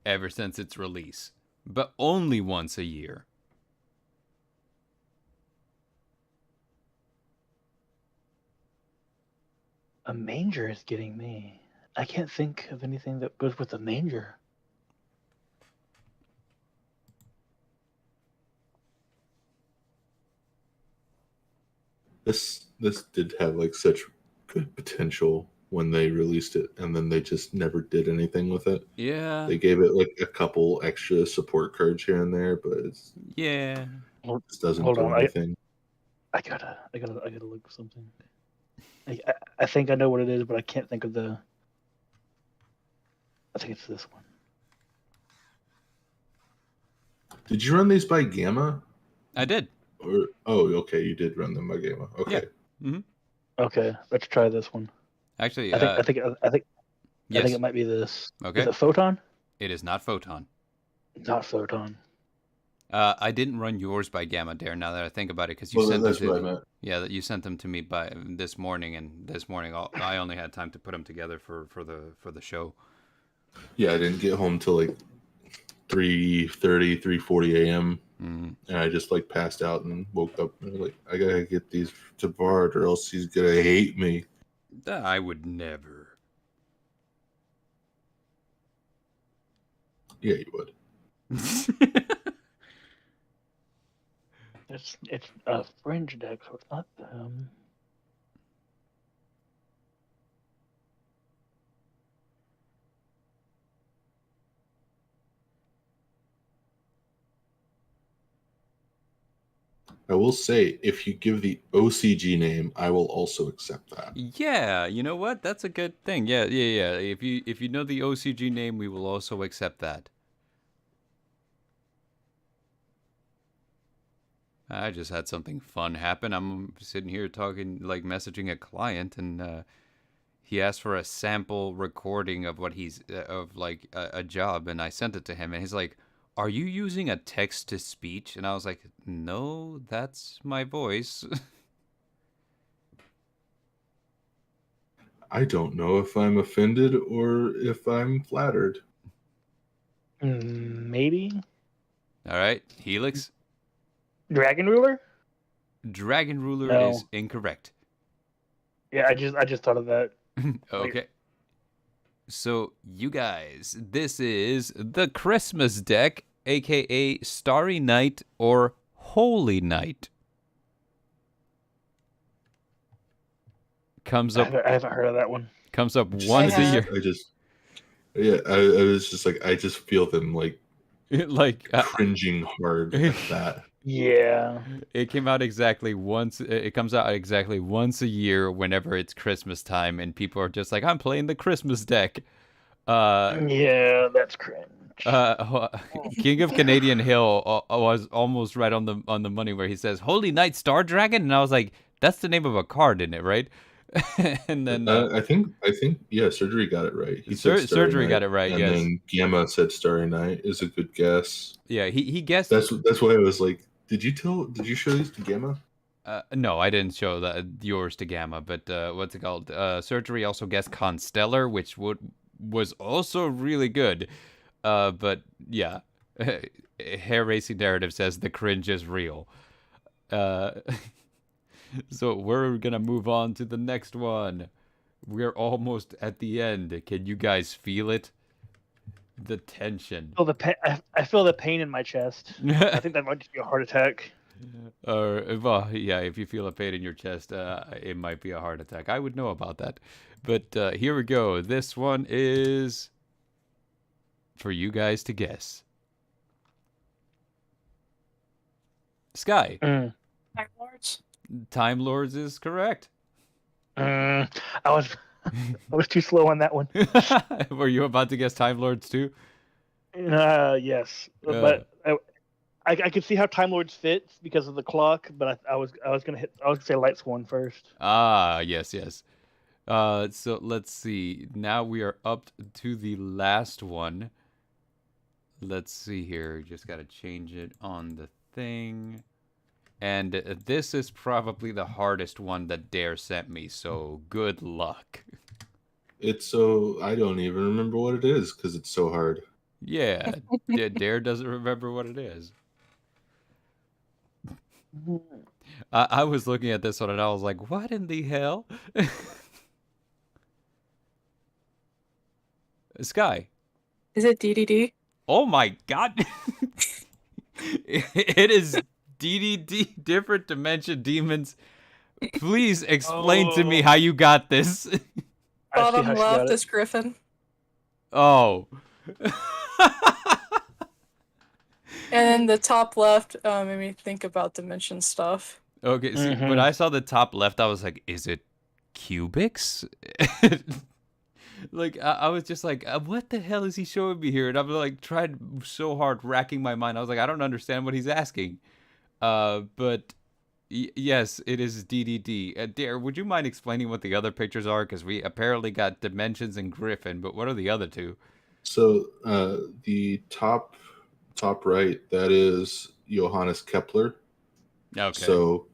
ever since its release. But only once a year. A manger is getting me. I can't think of anything that goes with a manger. This did have like such good potential when they released it, and then they just never did anything with it. Yeah. They gave it like a couple extra support cards here and there, but it just doesn't do anything. I gotta look for something. I think I know what it is, but I can't think of the. I think it's this one. Did you run these by Gamma? I did. Okay, you did run them by Gamma. Okay. Yeah. Mm-hmm. Okay, let's try this one. Actually, I think yes. I think it might be this. Okay. Is it Photon? It is not Photon. Not Photon. I didn't run yours by Gamma Dare. Now that I think about it, because you sent them to me. Yeah, that you sent them to me by this morning, and this morning I only had time to put them together for the show. Yeah, I didn't get home till like 3:30, 3:40 a.m. And I just like passed out and woke up and like, I gotta get these to Bart or else he's gonna hate me. I would never. Yeah, you would. It's a fringe deck, so it's not them. I will say, if you give the OCG name, I will also accept that. Yeah, you know what? That's a good thing. Yeah. If you know the OCG name, we will also accept that. I just had something fun happen. I'm sitting here talking, like messaging a client, and he asked for a sample recording of what he's of like a job, and I sent it to him, and he's like, "Are you using a text to speech?" And I was like, "No, that's my voice." I don't know if I'm offended or if I'm flattered. Maybe. All right, Helix. Dragon Ruler? Dragon Ruler is incorrect. Yeah, I just thought of that. Okay. So, you guys, this is the Christmas deck, aka Starry Night or Holy Night. Comes up. I haven't heard of that one. Comes up once a year. I was just like, I just feel them like cringing hard at that. Yeah. It came out exactly once. It comes out exactly once a year whenever it's Christmas time, and people are just like, I'm playing the Christmas deck. Yeah, that's cringe. King of Canadian Hill was almost right on the money where he says Holy Knight Star Dragon, and I was like, that's the name of a card, isn't it? Right? And then I think yeah, Surgery got it right. He said Starry Surgery Night, got it right. and Yes. then Gamma said Starry Night is a good guess. Yeah, he guessed. That's why I was like, did you show these to Gamma? No, I didn't show yours to Gamma, but what's it called? Surgery also guessed Constellar, which was also really good. But yeah, Hair Racing Narrative says the cringe is real. So we're gonna move on to the next one. We're almost at the end. Can you guys feel it? The tension. I feel the pain in my chest. I think that might just be a heart attack. Well, yeah, if you feel a pain in your chest, it might be a heart attack. I would know about that. But here we go. This one is for you guys to guess. Sky. Time Lords. Time Lords is correct. I was too slow on that one. Were you about to guess Time Lords too? Yes, but I could see how Time Lords fits because of the clock, but I was gonna say Light Sworn first. Ah, yes. So let's see. Now we are up to the last one. Let's see here. Just gotta change it on the thing. And this is probably the hardest one that Dare sent me, so good luck. I don't even remember what it is because it's so hard. Yeah, Dare doesn't remember what it is. I was looking at this one and I was like, what in the hell? Sky. Is it DDD? Oh my god. It is DDD, Different Dimension Demons. Please explain to me how you got this. Bottom left is Griffin. Oh. And then the top left made me think about dimension stuff. Okay, see, when I saw the top left, I was like, is it cubics? Like, I was just like, what the hell is he showing me here? And I'm like, tried so hard, racking my mind. I was like, I don't understand what he's asking. But yes, it is DDD. Dare, would you mind explaining what the other pictures are? Because we apparently got Dimensions and Griffin, but what are the other two? So the top right, that is Johannes Kepler. Okay. So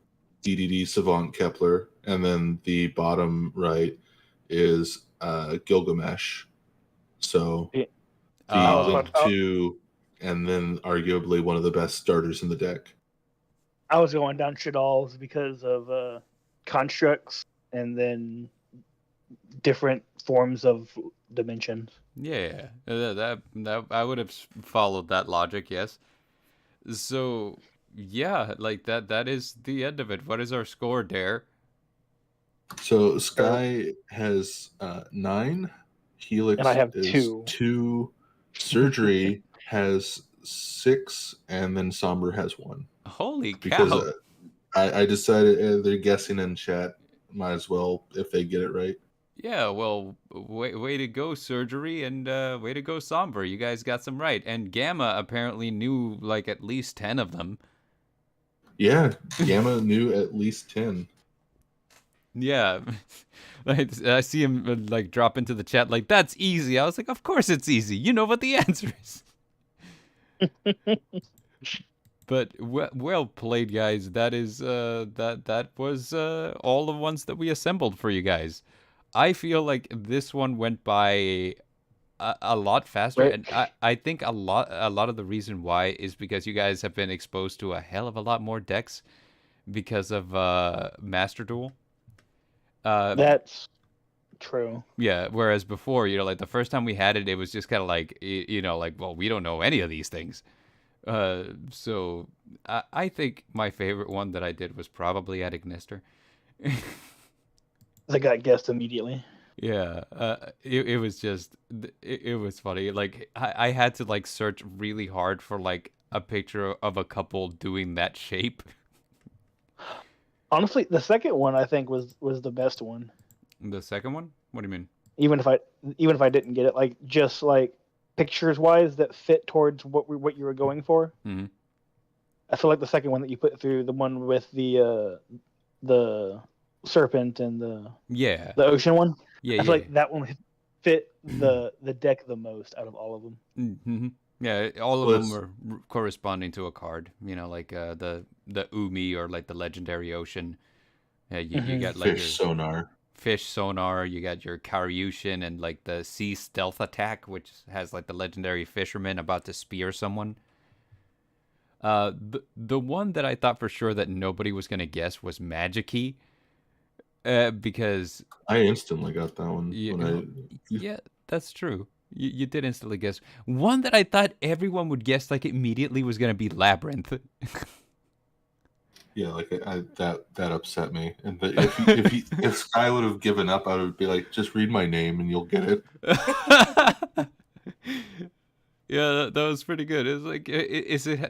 DDD Savant Kepler, and then the bottom right is Gilgamesh. So the link to, and then arguably one of the best starters in the deck. I was going down Shadal's because of constructs and then different forms of dimensions. Yeah, that I would have followed that logic, yes. So, yeah, like that is the end of it. What is our score, Dare? So Sky has 9, Helix and I have is 2. 2, Surgery has 6, and then Somber has 1. Holy cow! Because I decided they're guessing in chat. Might as well if they get it right. Yeah, well, way to go, Surgery, and way to go, Somber. You guys got some right. And Gamma apparently knew, like, at least 10 of them. Yeah, Gamma knew at least 10. Yeah. I see him, like, drop into the chat, like, that's easy. I was like, of course it's easy. You know what the answer is. But well played, guys. That is that was all the ones that we assembled for you guys. I feel like this one went by a lot faster, Right. and I think a lot of the reason why is because you guys have been exposed to a hell of a lot more decks because of Master Duel. That's true. Yeah, whereas before, you know, like the first time we had it, it was just kind of like, you know, like, well, we don't know any of these things. So I think my favorite one that I did was probably at Ignister. I got guessed immediately. Yeah, it was just, it was funny. Like, I had to, like, search really hard for, like, a picture of a couple doing that shape. Honestly, the second one I think was the best one. The second one? What do you mean? Even if I didn't get it, like just like pictures wise that fit towards what you were going for. Mm-hmm. I feel like the second one that you put through, the one with the serpent and the ocean one. Yeah, I feel like that one fit the deck the most out of all of them. Mm-hmm. Yeah, all of them were corresponding to a card. You know, like the Umi or like the legendary ocean. You got like fish sonar. Fish sonar. You got your Karyushin and like the sea stealth attack, which has like the legendary fisherman about to spear someone. The one that I thought for sure that nobody was gonna guess was Magic-Key. Because I instantly got that one. Yeah, that's true. You did instantly guess. One that I thought everyone would guess like immediately was gonna be Labyrinth. Yeah, like that upset me. And if Sky would have given up, I would be like, just read my name and you'll get it. Yeah, that was pretty good. It's like,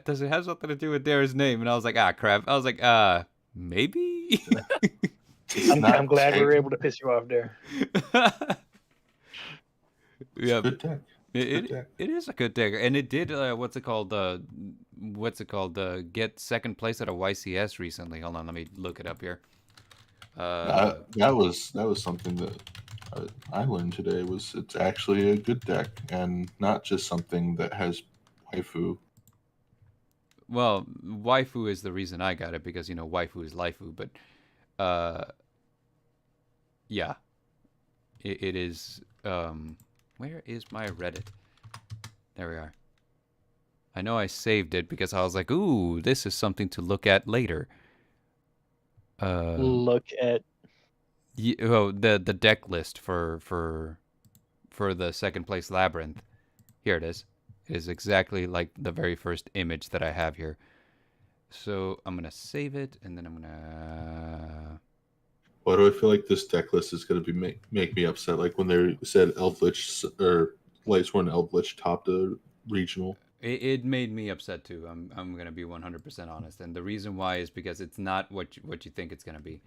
does it have something to do with Dara's name? And I was like, crap. I was like, maybe. I'm glad we were able to piss you off there. Yeah, good deck. It is a good deck, and it did what's it called? Get second place at a YCS recently. Hold on, let me look it up here. That was something that I learned today. It's actually a good deck and not just something that has waifu. Well, waifu is the reason I got it because waifu is laifu, but yeah, it is. Where is my Reddit? There we are. I know I saved it because I was like, ooh, this is something to look at later. Look at the deck list for the second place Labyrinth. Here it is. It is exactly like the very first image that I have here. So I'm gonna save it and then I'm gonna. Why do I feel like this deck list is going to be make me upset? Like when they said Eldritch or Lightsworn Eldritch topped a regional. It made me upset too. I'm going to be 100% honest, and the reason why is because it's not what you think it's going to be.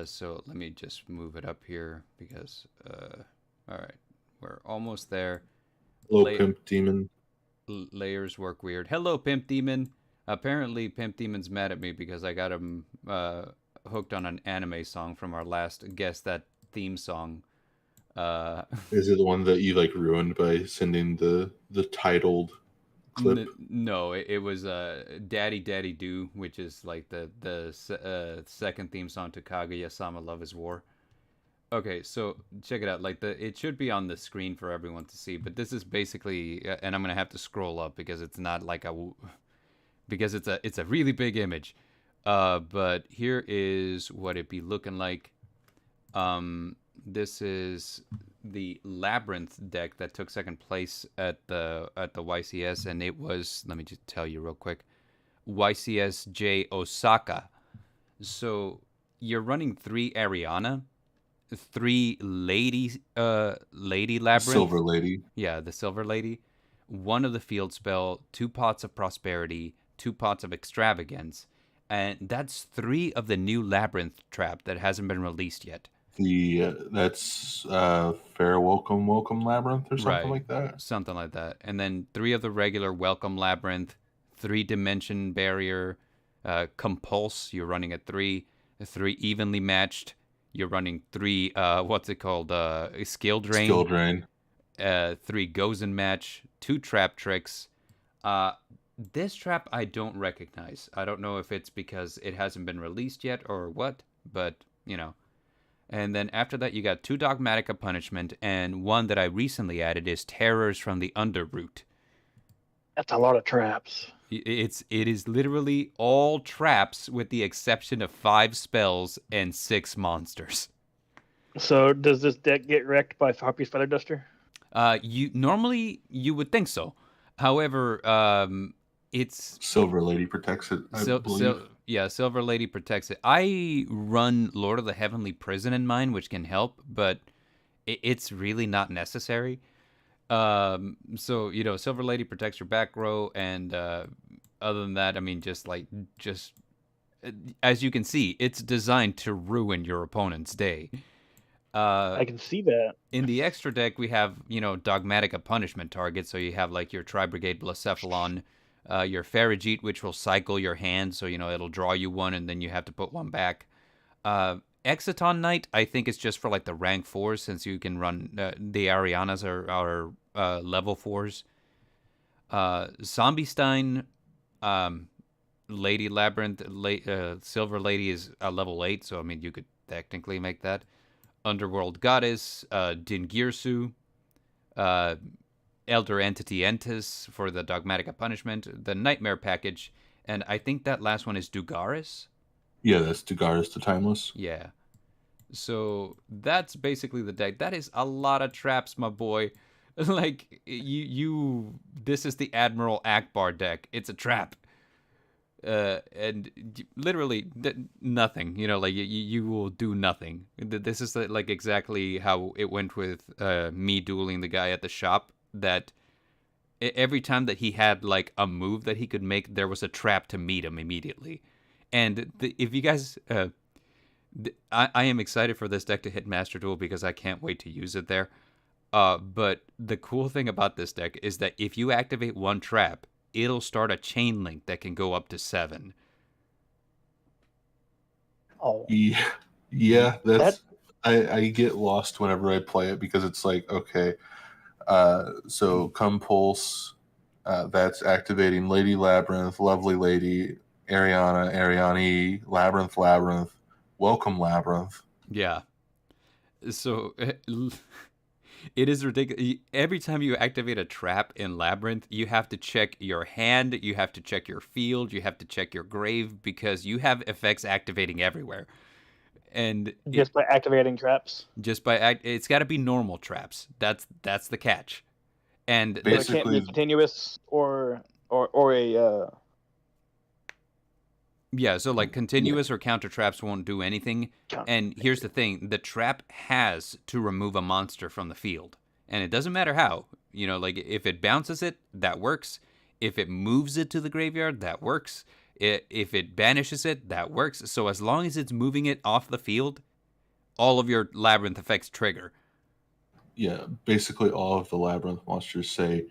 So let me just move it up here because all right, we're almost there. Hello, Pimp Demon. Layers work weird. Hello, Pimp Demon. Apparently, Pimp Demon's mad at me because I got him hooked on an anime song from our last Guess That theme song. Is it the one that you like ruined by sending the titled clip? No, it was Daddy Daddy Do, which is like the second theme song to Kaguya-sama Love is War. Okay, so check it out. Like it should be on the screen for everyone to see, but this is basically, and I'm gonna have to scroll up because it's not like because it's a really big image. But here is what it be looking like. This is the Labyrinth deck that took second place at the YCS, and it was, let me just tell you real quick, YCSJ Osaka. So you're running 3 Ariana, 3 Lady Labyrinth. Silver Lady. Yeah, the Silver Lady. 1 of the Field Spell, 2 Pots of Prosperity, 2 Pots of Extravagance. And that's 3 of the new Labyrinth trap that hasn't been released yet. That's Fair Welcome Labyrinth or something like that. Something like that. And then 3 of the regular Welcome Labyrinth, 3 Dimension Barrier, Compulse, you're running at 3, 3 Evenly Matched, you're running 3, Skill Drain. Skill Drain. 3 Gozen Match, 2 Trap Tricks. This trap I don't recognize. I don't know if it's because it hasn't been released yet or what, but, And then after that, you got 2 Dogmatica Punishment, and 1 that I recently added is Terrors from the Underroot. That's a lot of traps. It is literally all traps with the exception of 5 spells and 6 monsters. So does this deck get wrecked by Harpy's Feather Duster? Normally you would think so. However, it's Silver Lady protects it. I believe. Yeah, Silver Lady protects it. I run Lord of the Heavenly Prison in mine, which can help, but it's really not necessary. So Silver Lady protects your back row, and other than that, I mean, just as you can see, it's designed to ruin your opponent's day. I can see that. In the extra deck, we have, Dogmatic, a punishment target. So you have like your Tri-Brigade Blacephalon, your Farigite, which will cycle your hand. So, it'll draw you one and then you have to put one back. Exciton Knight, I think it's just for like the rank 4s, since you can run the Arianas are level 4s. Zombiestein, Lady Labyrinth, Silver Lady is a level 8, so I mean you could technically make that. Underworld Goddess, Dingirsu, Elder Entity Entis for the Dogmatic Punishment, the Nightmare package, and I think that last one is Dugaris. Yeah, that's Dugaris the Timeless. Yeah. So that's basically the deck. That is a lot of traps, my boy. Like this is the Admiral Akbar deck. It's a trap. And literally nothing. Like you will do nothing. This is like exactly how it went with me dueling the guy at the shop. That every time that he had like a move that he could make, there was a trap to meet him immediately. And if you guys, I am excited for this deck to hit Master Duel because I can't wait to use it there. But the cool thing about this deck is that if you activate one trap, it'll start a chain link that can go up to 7. Oh. Yeah, I get lost whenever I play it because it's like, okay, so Compulse, that's activating Lady Labyrinth, Lovely Lady, Ariana, Ariani, Labyrinth, Welcome Labyrinth. Yeah. So it is ridiculous. Every time you activate a trap in Labyrinth, you have to check your hand, you have to check your field, you have to check your grave, because you have effects activating everywhere. And just by activating traps? It's got to be normal traps. That's the catch. And basically, it can't be continuous or a... Yeah, so like continuous or counter traps won't do anything. And here's the thing, the trap has to remove a monster from the field. And it doesn't matter how. Like if it bounces it, that works. If it moves it to the graveyard, that works. If it banishes it, that works. So as long as it's moving it off the field, all of your Labyrinth effects trigger. Yeah, basically all of the Labyrinth monsters say,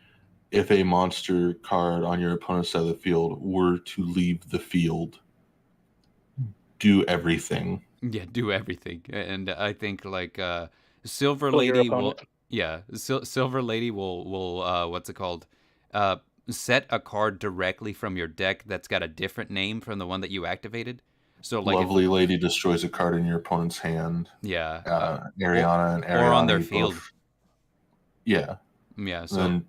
if a monster card on your opponent's side of the field were to leave the field, do everything. Yeah, do everything. And I think like Silver Lady will... Yeah, Silver Lady will what's it called? Set a card directly from your deck that's got a different name from the one that you activated. So like Lovely Lady destroys a card in your opponent's hand. Yeah. Ariana and Ariani. Or on their field. Yeah. Yeah, so... And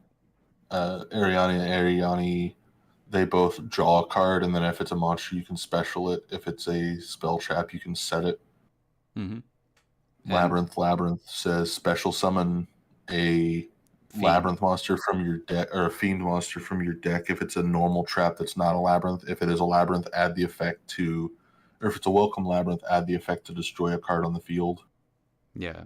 Ariani and Ariani, they both draw a card, and then if it's a monster, you can special it. If it's a spell trap, you can set it. Mm-hmm. Labyrinth says special summon a Fiend. Labyrinth monster from your deck, or a Fiend monster from your deck. If it's a normal trap that's not a Labyrinth, if it is a Labyrinth, add the effect to, or if it's a Welcome Labyrinth, add the effect to destroy a card on the field. Yeah,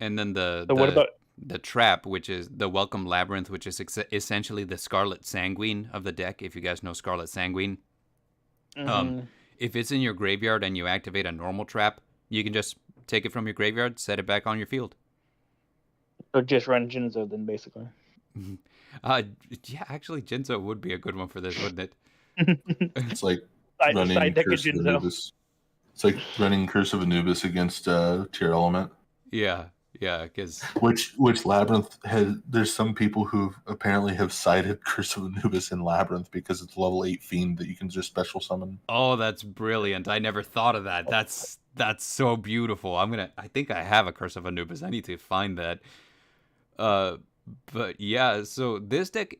and then what about the trap, which is the Welcome Labyrinth, which is essentially the Scarlet Sanguine of the deck, if you guys know Scarlet Sanguine. If it's in your graveyard and you activate a normal trap, you can just take it from your graveyard, set it back on your field. So just run Jinzo then, basically. Yeah, actually, Jinzo would be a good one for this, wouldn't it? It's like running Curse of Anubis. It's like running Curse of Anubis against Tier Element. Yeah, because which Labyrinth has. There's some people who apparently have cited Curse of Anubis in Labyrinth because it's level 8 Fiend that you can just special summon. Oh, that's brilliant! I never thought of that. That's so beautiful. I think I have a Curse of Anubis. I need to find that. But yeah, so this deck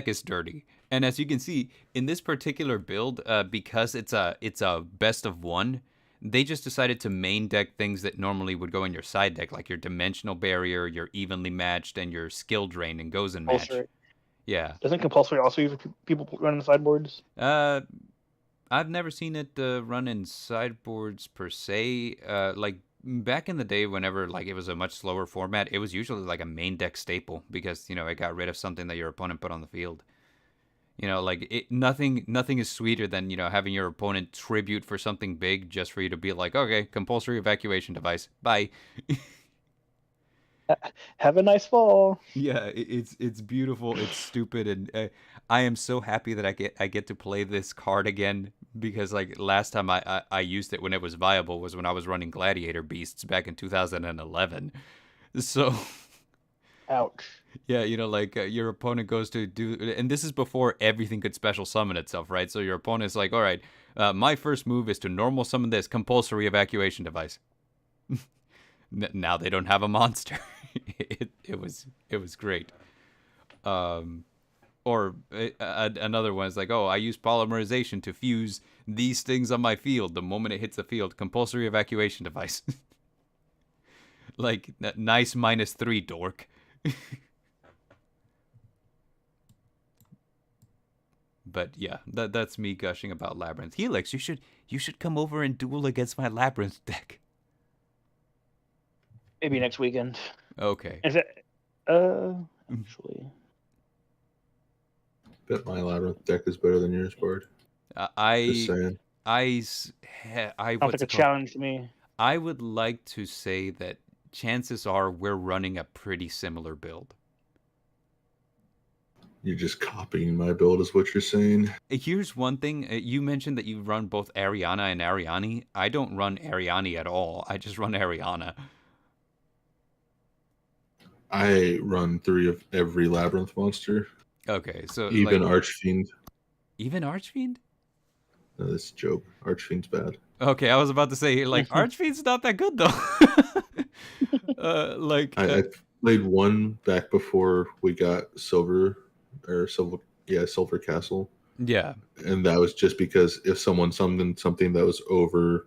is dirty, and as you can see in this particular build, because it's a best of one. They just decided to main deck things that normally would go in your side deck, like your Dimensional Barrier, your Evenly Matched, and your Skill Drain and Gozen Match. Yeah. Doesn't Compulsory also use people running sideboards? I've never seen it run in sideboards per se. Like back in the day, whenever like it was a much slower format, it was usually like a main deck staple because it got rid of something that your opponent put on the field. Like nothing is sweeter than, having your opponent tribute for something big just for you to be like, okay, compulsory evacuation device, bye. Have a nice fall. Yeah, it's beautiful. It's stupid, and I am so happy that I get to play this card again because like last time I used it when it was viable was when I was running Gladiator Beasts back in 2011. So Ouch. yeah, like your opponent goes to do, and this is before everything could special summon itself, right? So your opponent's like, all right, my first move is to normal summon this compulsory evacuation device. Now they don't have a monster. it was great. Or another one is like, oh, I use polymerization to fuse these things on my field. The moment it hits the field, compulsory evacuation device. Like nice -3, dork. But yeah, that's me gushing about Labyrinth. Helix, you should come over and duel against my Labyrinth deck. Maybe next weekend. Okay. Is it? Actually, Bet my Labyrinth deck is better than yours, Bard. Just saying. Sounds like a challenge to me. I would like to say that chances are we're running a pretty similar build. You're just copying my build, is what you're saying. Here's one thing. You mentioned that you run both Ariana and Ariani. I don't run Ariani at all. I just run Ariana. I run 3 of every Labyrinth monster. Okay, so even like, Archfiend. Even Archfiend? No, that's a joke. Archfiend's bad. Okay, I was about to say, like, Archfiend's not that good, though. I played one back before we got Silver Castle. Yeah. And that was just because if someone summoned something that was over,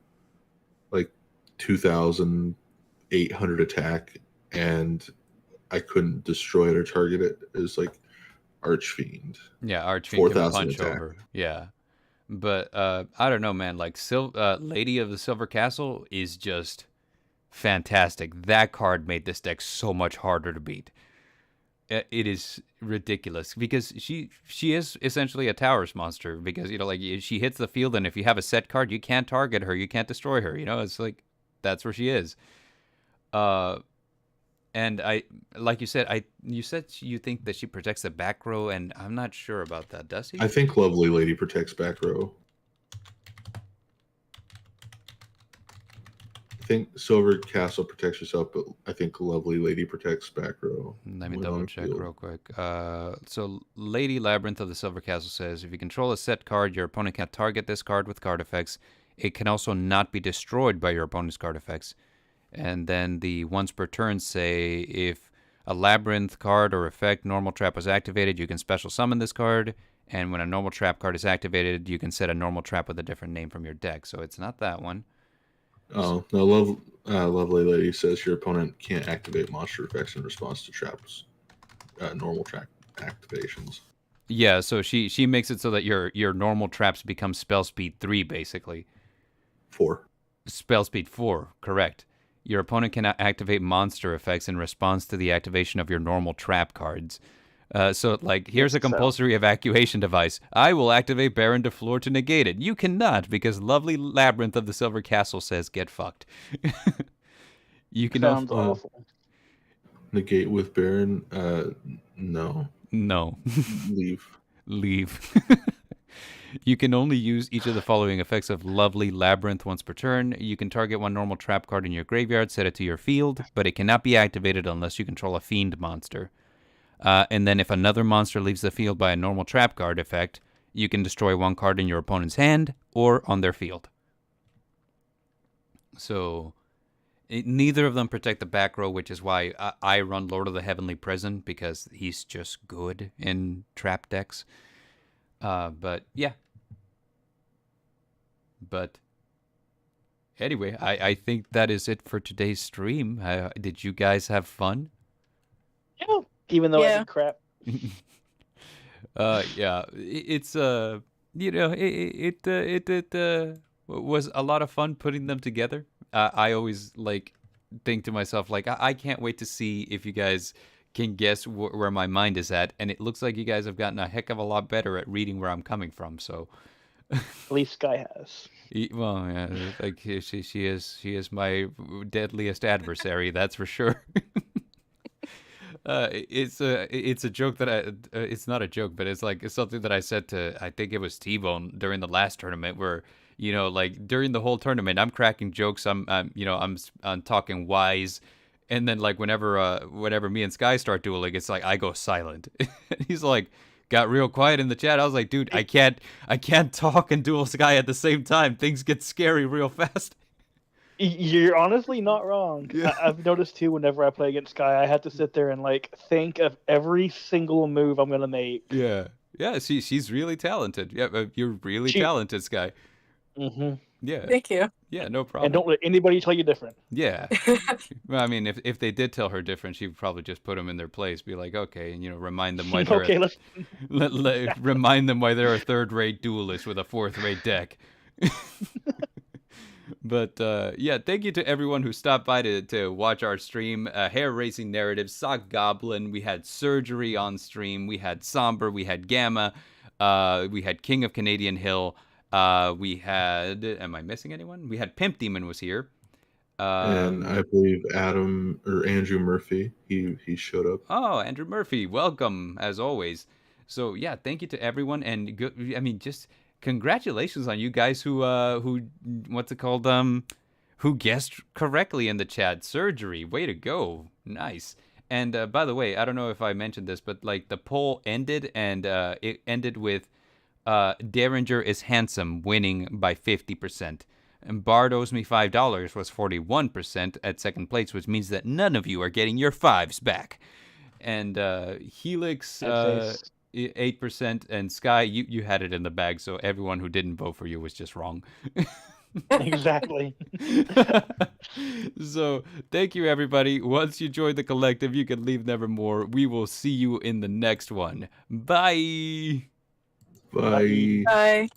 like, 2,800 attack, and I couldn't destroy it or target it, it was like Archfiend. Yeah, Archfiend can punch attack. over. Yeah. But I don't know, man. Like, Lady of the Silver Castle is just fantastic. That card made this deck so much harder to beat. It is ridiculous because she is essentially a towers monster because, like, she hits the field, and if you have a set card, you can't target her, you can't destroy her. It's like that's where she is. And like you said, you said you think that she protects the back row, and I'm not sure about that. Does he? I think Lovely Lady protects back row. I think Silver Castle protects herself, but I think Lovely Lady protects back row. Let me double check real quick. So Lady Labyrinth of the Silver Castle says, if you control a set card, your opponent can't target this card with card effects. It can also not be destroyed by your opponent's card effects. And then the once per turn say, if a Labyrinth card or effect normal trap was activated, you can special summon this card. And when a normal trap card is activated, you can set a normal trap with a different name from your deck. So it's not that one. Oh, no, Lovely Lady says your opponent can't activate monster effects in response to traps, normal trap activations. Yeah, so she makes it so that your normal traps become spell speed 3, basically. 4. Spell speed 4, correct. Your opponent cannot activate monster effects in response to the activation of your normal trap cards. So, like, here's a compulsory evacuation device. I will activate Baron de Fleur to negate it. You cannot, because Lovely Labyrinth of the Silver Castle says get fucked. You can Sounds awful. Negate with Baron? No. No. Leave. You can only use each of the following effects of Lovely Labyrinth once per turn. You can target one normal trap card in your graveyard, set it to your field, but it cannot be activated unless you control a fiend monster. And then if another monster leaves the field by a normal trap card effect, you can destroy one card in your opponent's hand or on their field. So neither of them protect the back row, which is why I run Lord of the Heavenly Prison, because he's just good in trap decks. But yeah. But anyway, I think that is it for today's stream. Did you guys have fun? Yeah. Even though I did crap. Yeah, it's it was a lot of fun putting them together. I always think to myself, like, I can't wait to see if you guys can guess where my mind is at, and it looks like you guys have gotten a heck of a lot better at reading where I'm coming from. So at least Sky has. Well, yeah, like she is my deadliest adversary, that's for sure. It's a joke that it's not a joke, but it's something that I said to, I think it was T-Bone during the last tournament, where like during the whole tournament I'm cracking jokes, I'm talking wise, and then like whenever me and Sky start dueling, it's like I go silent. He's like got real quiet in the chat. I was like, dude, I can't talk and duel Sky at the same time. Things get scary real fast. You're honestly not wrong. Yeah. I've noticed too, whenever I play against Sky, I have to sit there and like think of every single move I'm gonna make. Yeah, she's really talented. Yeah, you're really talented, Sky. Mm-hmm. Yeah. Thank you. Yeah, no problem. And don't let anybody tell you different. Yeah. Well, I mean, if they did tell her different, she'd probably just put them in their place, be like, okay, and remind them why they're Okay, remind them why they're a third-rate duelist with a fourth-rate deck. But yeah, thank you to everyone who stopped by to watch our stream. Hair Racing Narratives, Sock Goblin, we had Surgery on stream, we had Somber, we had Gamma, we had King of Canadian Hill, we had, am I missing anyone? We had Pimp Demon was here. And I believe Andrew Murphy, he showed up. Oh, Andrew Murphy, welcome as always. So yeah, thank you to everyone, and just congratulations on you guys who what's it called, who guessed correctly in the chat. Surgery, way to go, nice. And by the way, I don't know if I mentioned this, but like the poll ended, and it ended with Dareinger is handsome winning by 50%. And Bard owes me $5 was 41% at second place, which means that none of you are getting your fives back. And Helix 8%, and Sky, you had it in the bag, so everyone who didn't vote for you was just wrong. Exactly. So thank you, everybody. Once you join the collective, you can leave Nevermore. We will see you in the next one. Bye. Bye. Bye.